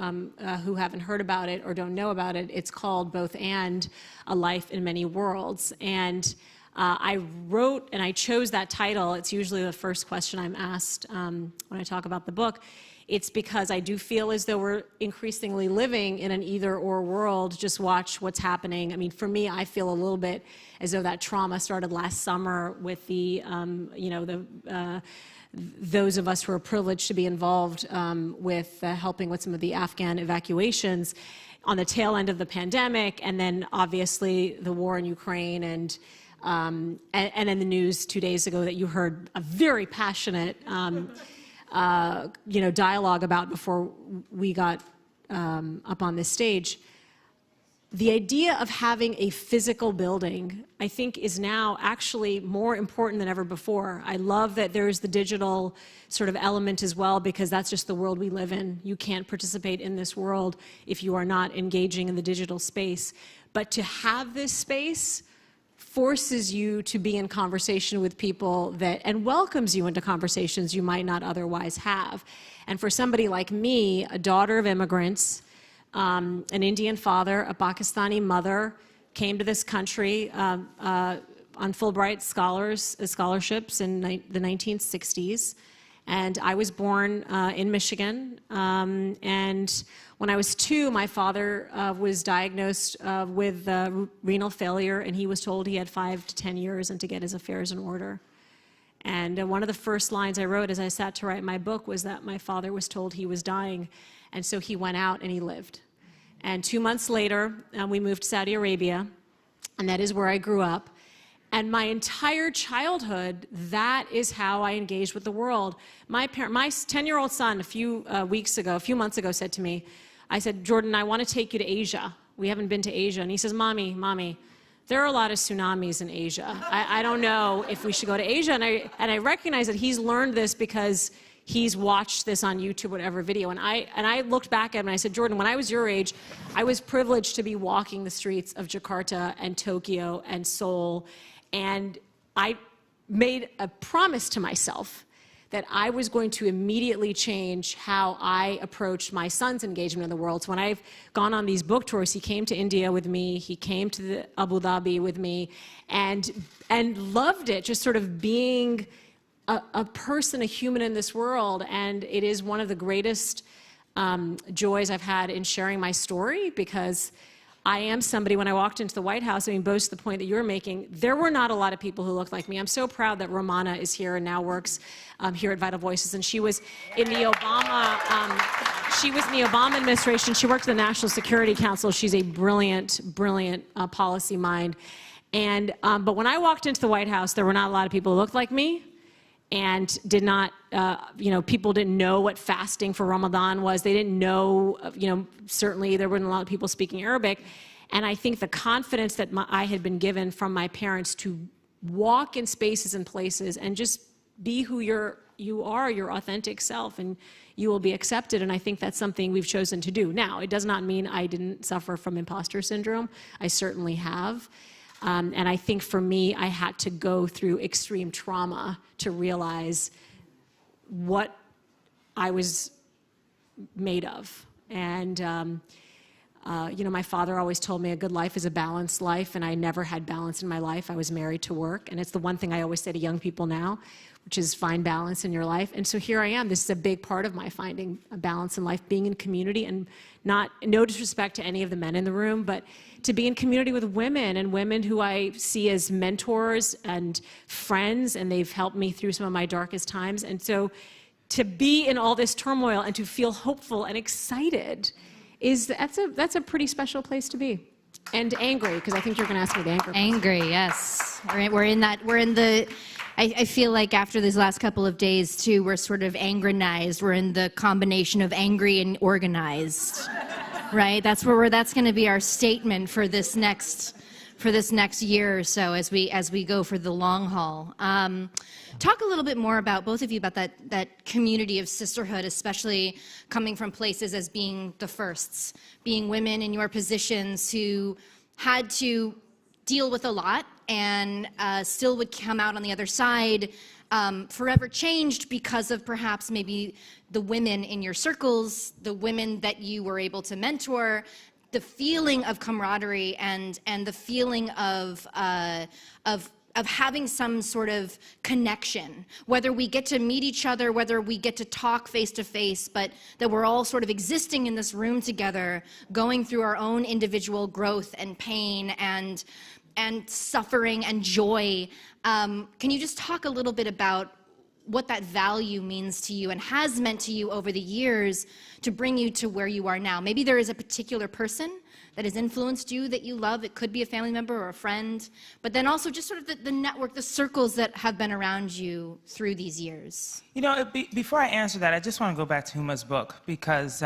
who haven't heard about it or don't know about it, it's called Both and, A Life in Many Worlds. And I wrote and I chose that title. It's usually the first question I'm asked when I talk about the book. It's because I do feel as though we're increasingly living in an either-or world. Just watch what's happening. I mean, for me, I feel a little bit as though that trauma started last summer with those of us who are privileged to be involved with helping with some of the Afghan evacuations on the tail end of the pandemic, and then obviously the war in Ukraine, and then the news 2 days ago that you heard a very passionate dialogue about before we got up on this stage. The idea of having a physical building, I think, is now actually more important than ever before. I love that there's the digital sort of element as well, because that's just the world we live in. You can't participate in this world if you are not engaging in the digital space. But to have this space forces you to be in conversation with people and welcomes you into conversations you might not otherwise have. And for somebody like me, a daughter of immigrants, an Indian father, a Pakistani mother, came to this country on Fulbright scholarships in the 1960s. And I was born in Michigan. And when I was 2, my father was diagnosed with renal failure, and he was told he had 5 to 10 years and to get his affairs in order. And one of the first lines I wrote as I sat to write my book was that my father was told he was dying, and so he went out and he lived. And 2 months later, we moved to Saudi Arabia, and that is where I grew up. And my entire childhood, that is how I engaged with the world. My 10-year-old son, a few months ago, said to me, I said, Jordan, I want to take you to Asia. We haven't been to Asia. And he says, Mommy, there are a lot of tsunamis in Asia. I don't know if we should go to Asia. And I recognize that he's learned this because he's watched this on YouTube, whatever video. And I looked back at him and I said, Jordan, when I was your age, I was privileged to be walking the streets of Jakarta and Tokyo and Seoul. And I made a promise to myself that I was going to immediately change how I approached my son's engagement in the world. So when I've gone on these book tours, he came to India with me, he came to Abu Dhabi with me, and loved it, just sort of being a person, a human in this world. And it is one of the greatest joys I've had in sharing my story, because I am somebody, when I walked into the White House, I mean, both to the point that you're making, there were not a lot of people who looked like me. I'm so proud that Romana is here and now works here at Vital Voices. And she was in the Obama administration. She worked at the National Security Council. She's a brilliant, brilliant policy mind. And, but when I walked into the White House, there were not a lot of people who looked like me, and did not, people didn't know what fasting for Ramadan was. They didn't know, certainly there weren't a lot of people speaking Arabic. And I think the confidence that I had been given from my parents to walk in spaces and places and just be who you are, your authentic self, and you will be accepted. And I think that's something we've chosen to do. Now, it does not mean I didn't suffer from imposter syndrome. I certainly have. And I think for me, I had to go through extreme trauma to realize what I was made of. And, my father always told me a good life is a balanced life, and I never had balance in my life. I was married to work. And it's the one thing I always say to young people now. which is find balance in your life. And so here I am. This is a big part of my finding a balance in life, being in community, and no disrespect to any of the men in the room, but to be in community with women, and women who I see as mentors and friends, and they've helped me through some of my darkest times. And so to be in all this turmoil and to feel hopeful and excited that's a pretty special place to be. And angry, because I think you're going to ask me the anger. Angry, yes. I feel like after these last couple of days too, we're sort of angrenized. We're in the combination of angry and organized, right? That's going to be our statement for this next year or so as we go for the long haul. Talk a little bit more about, both of you, about that community of sisterhood, especially coming from places as being the firsts, being women in your positions who had to deal with a lot and still would come out on the other side forever changed because of perhaps maybe the women in your circles, the women that you were able to mentor, the feeling of camaraderie and the feeling of having some sort of connection, whether we get to meet each other, whether we get to talk face to face, but that we're all sort of existing in this room together, going through our own individual growth and pain and suffering and joy. Can you just talk a little bit about what that value means to you and has meant to you over the years to bring you to where you are now? Maybe there is a particular person that has influenced you that you love. It could be a family member or a friend, but then also just sort of the network, the circles that have been around you through these years. You know, before I answer that, I just want to go back to Huma's book because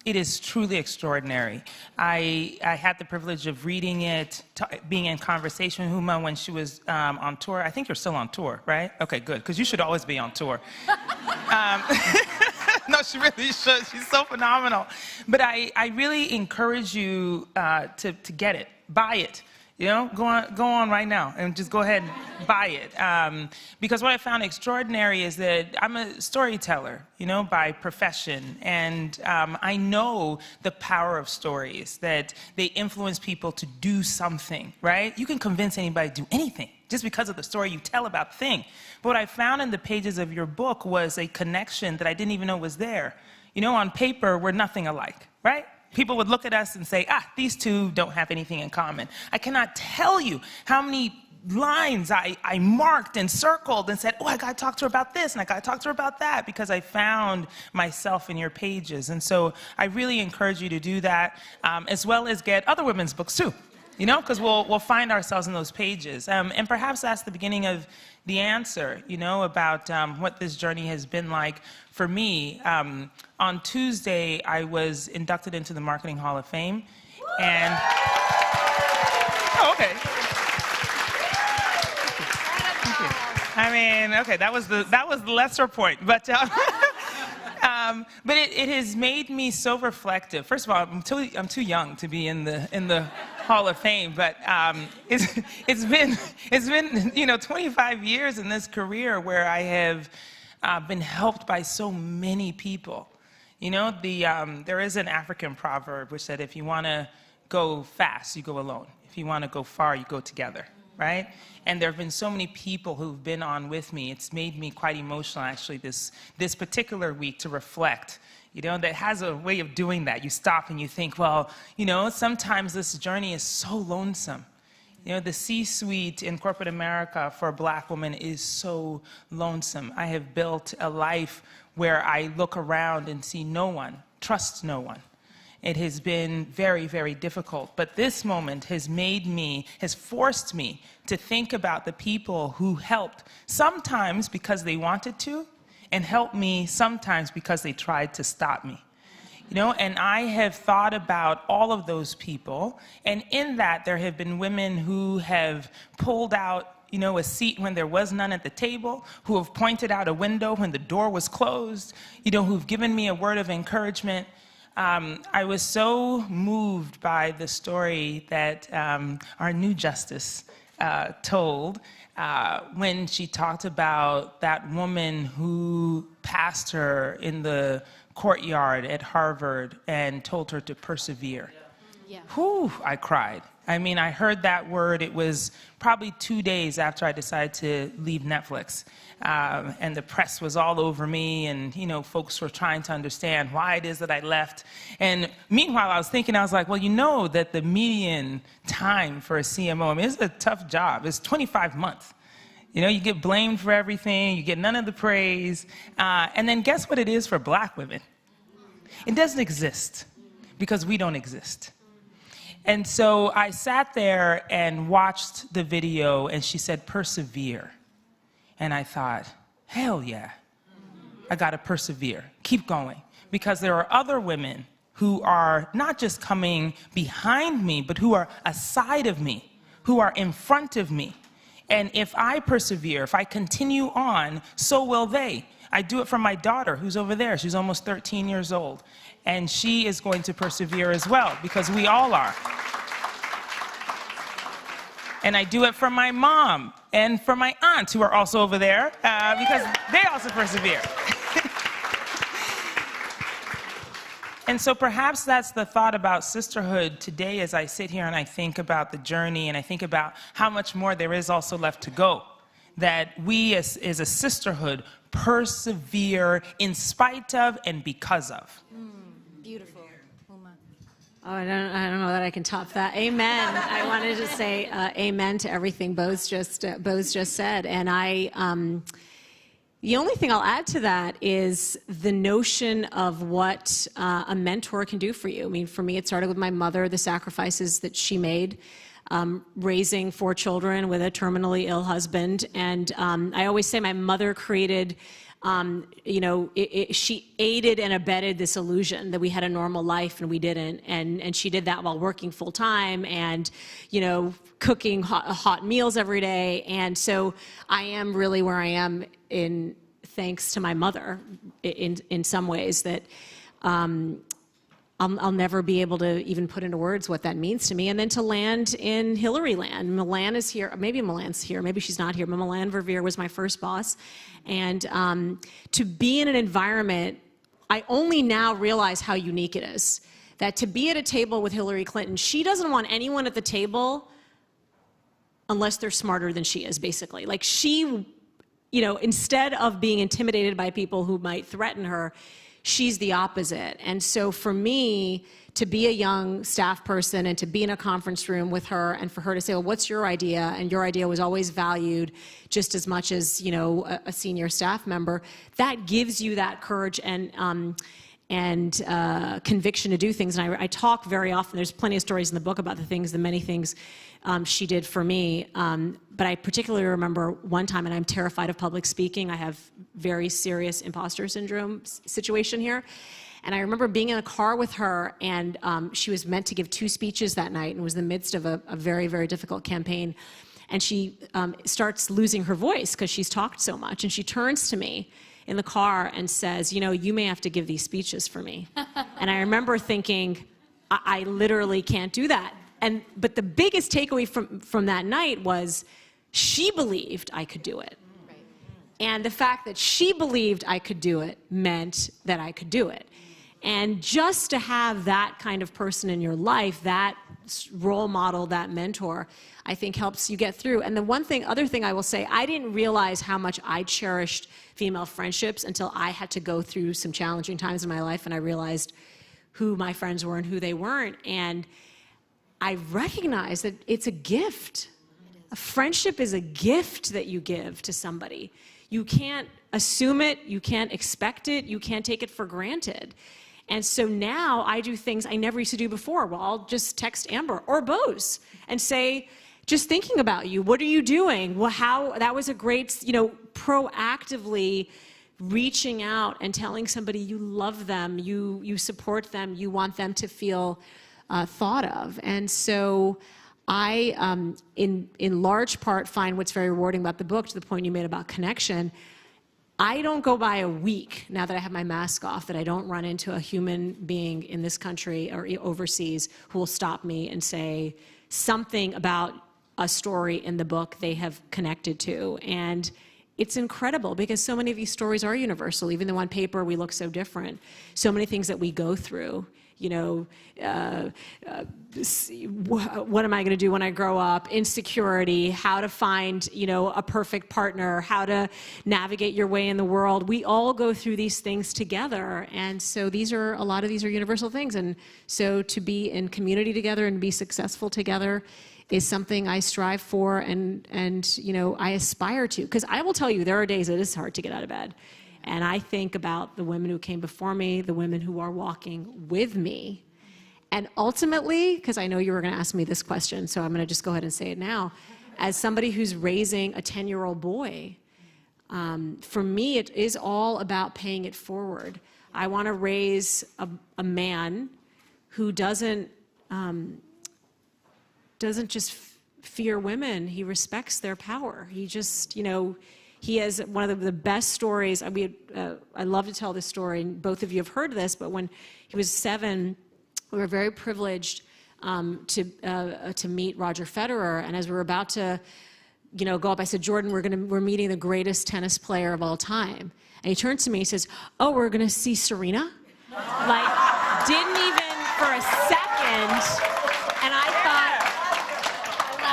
it is truly extraordinary. I had the privilege of reading it, being in conversation with Huma when she was on tour. I think you're still on tour, right? Okay, good, because you should always be on tour. No, she really should. She's so phenomenal. But I really encourage you to get it, buy it. You know, go on right now and just go ahead and buy it. Because what I found extraordinary is that I'm a storyteller, you know, by profession. And I know the power of stories, that they influence people to do something, right? You can convince anybody to do anything just because of the story you tell about the thing. But what I found in the pages of your book was a connection that I didn't even know was there. You know, on paper, we're nothing alike, right? People would look at us and say, these two don't have anything in common. I cannot tell you how many lines I marked and circled and said, oh, I got to talk to her about this, and I got to talk to her about that, because I found myself in your pages. And so I really encourage you to do that, as well as get other women's books too. You know, because we'll find ourselves in those pages. And perhaps that's the beginning of the answer, you know, about what this journey has been like for me. On Tuesday, I was inducted into the Marketing Hall of Fame. And, oh, okay. Thank you. I mean, okay, that was the lesser point. But it has made me so reflective. First of all, I'm too young to be in the Hall of Fame, but it's been 25 years in this career where I have been helped by so many people. You know, there is an African proverb which said, if you want to go fast, you go alone. If you want to go far, you go together. Right? And there have been so many people who've been on with me. It's made me quite emotional, actually, this particular week to reflect. You know, that has a way of doing that. You stop and you think, well, you know, sometimes this journey is so lonesome. You know, the C-suite in corporate America for a Black woman is so lonesome. I have built a life where I look around and see no one, trust no one. It has been very, very difficult. But this moment has forced me to think about the people who helped, sometimes because they wanted to, and helped me sometimes because they tried to stop me. You know, and I have thought about all of those people, and in that there have been women who have pulled out, you know, a seat when there was none at the table, who have pointed out a window when the door was closed, you know, who've given me a word of encouragement. I was so moved by the story that our new justice told when she talked about that woman who passed her in the courtyard at Harvard and told her to persevere. Whew, I cried. I mean, I heard that word. It was probably 2 days after I decided to leave Netflix. And the press was all over me, and, you know, folks were trying to understand why it is that I left. And meanwhile, I was thinking, I was like, well, you know that the median time for a CMO, I mean, it's a tough job. It's 25 months. You know, you get blamed for everything. You get none of the praise. And then guess what it is for black women? It doesn't exist because we don't exist. And so I sat there and watched the video, and she said, persevere. And I thought, hell yeah, I gotta persevere, keep going. Because there are other women who are not just coming behind me, but who are aside of me, who are in front of me. And if I persevere, if I continue on, so will they. I do it for my daughter, who's over there. She's almost 13 years old. And she is going to persevere as well, because we all are. And I do it for my mom and for my aunt, who are also over there, because they also persevere. And so perhaps that's the thought about sisterhood today as I sit here and I think about the journey and I think about how much more there is also left to go. That we as a sisterhood persevere in spite of and because of. Beautiful. Oh, I don't know that I can top that. Amen. I wanted to say amen to everything Bo's just said. And the only thing I'll add to that is the notion of what a mentor can do for you. I mean, for me, it started with my mother, the sacrifices that she made, raising 4 children with a terminally ill husband. And I always say my mother created, you know, she aided and abetted this illusion that we had a normal life and we didn't. And she did that while working full time and, you know, cooking hot meals every day. And so I am really where I am in thanks to my mother in some ways that I'll never be able to even put into words what that means to me. And then to land in Hillary land. Milan is here. Maybe Milan's here. Maybe she's not here. But Milan Verveer was my first boss. And to be in an environment, I only now realize how unique it is. That to be at a table with Hillary Clinton, she doesn't want anyone at the table unless they're smarter than she is, basically. Like she, you know, instead of being intimidated by people who might threaten her, she's the opposite. And so for me, to be a young staff person and to be in a conference room with her and for her to say, well, what's your idea? And your idea was always valued just as much as, you know, a senior staff member, that gives you that courage and conviction to do things. And I talk very often, there's plenty of stories in the book about the many things she did for me. But I particularly remember one time, and I'm terrified of public speaking. I have very serious imposter syndrome situation here. And I remember being in a car with her, and she was meant to give 2 speeches that night and was in the midst of a very, very difficult campaign. And she starts losing her voice because she's talked so much. And she turns to me in the car and says, you know, you may have to give these speeches for me. And I remember thinking, I literally can't do that. But the biggest takeaway from that night was she believed I could do it. Right. And the fact that she believed I could do it meant that I could do it. And just to have that kind of person in your life, that role model, that mentor, I think helps you get through. And the other thing I will say, I didn't realize how much I cherished female friendships until I had to go through some challenging times in my life and I realized who my friends were and who they weren't. And I recognized that it's a gift. A friendship is a gift that you give to somebody. You can't assume it, you can't expect it, you can't take it for granted. And so now I do things I never used to do before. Well, I'll just text Amber or Bose and say, just thinking about you, what are you doing? Well, that was a great, you know, proactively reaching out and telling somebody you love them, you support them, you want them to feel thought of. And so I, in large part, find what's very rewarding about the book, to the point you made about connection. I don't go by a week, now that I have my mask off, that I don't run into a human being in this country or overseas who will stop me and say something about a story in the book they have connected to. And it's incredible because so many of these stories are universal, even though on paper we look so different. So many things that we go through, what am I going to do when I grow up, insecurity, how to find, a perfect partner, how to navigate your way in the world. We all go through these things together. And so a lot of these are universal things. And so to be in community together and be successful together is something I strive for and I aspire to. Because I will tell you, there are days it is hard to get out of bed. And I think about the women who came before me, the women who are walking with me. And ultimately, because I know you were going to ask me this question, so I'm going to just go ahead and say it now. As somebody who's raising a 10-year-old boy, for me, it is all about paying it forward. I want to raise a man who doesn't just fear women. He respects their power. He just, he has one of the best stories. I love to tell this story, and both of you have heard this, but when he was 7, we were very privileged to meet Roger Federer, and as we were about to, go up, I said, Jordan, we're meeting the greatest tennis player of all time. And he turns to me, he says, oh, we're going to see Serena? Like, didn't even for a second, and I thought,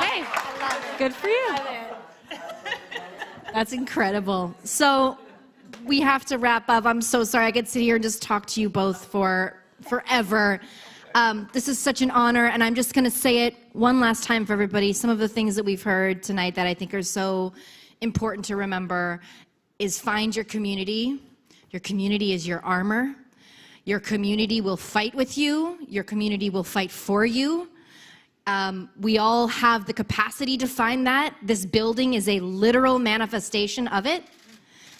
hey, good for you. That's incredible. So we have to wrap up. I'm so sorry. I could sit here and just talk to you both for forever. This is such an honor, and I'm just going to say it one last time for everybody. Some of the things that we've heard tonight that I think are so important to remember is find your community. Your community is your armor. Your community will fight with you. Your community will fight for you. We all have the capacity to find that. This building is a literal manifestation of it.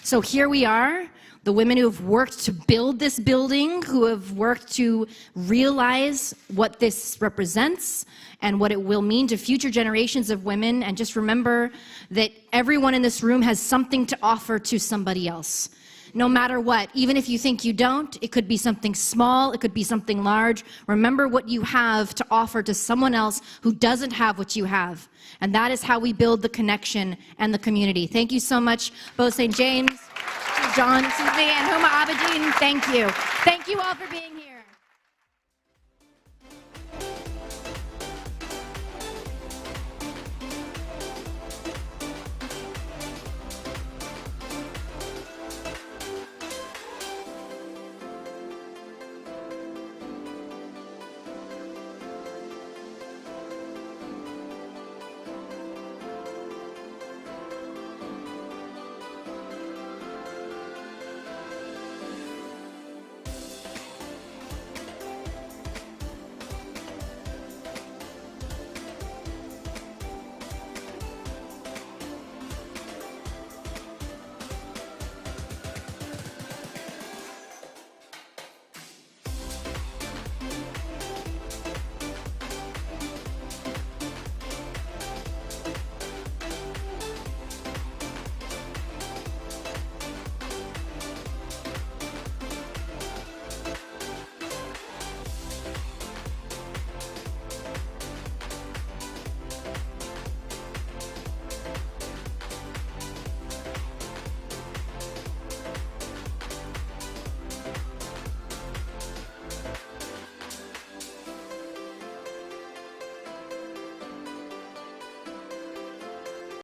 So here we are, the women who have worked to build this building, who have worked to realize what this represents and what it will mean to future generations of women. And just remember that everyone in this room has something to offer to somebody else. No matter what, even if you think you don't, it could be something small, it could be something large. Remember what you have to offer to someone else who doesn't have what you have. And that is how we build the connection and the community. Thank you so much, Bo St. James, John, and Huma Abedin. Thank you. Thank you all for being here.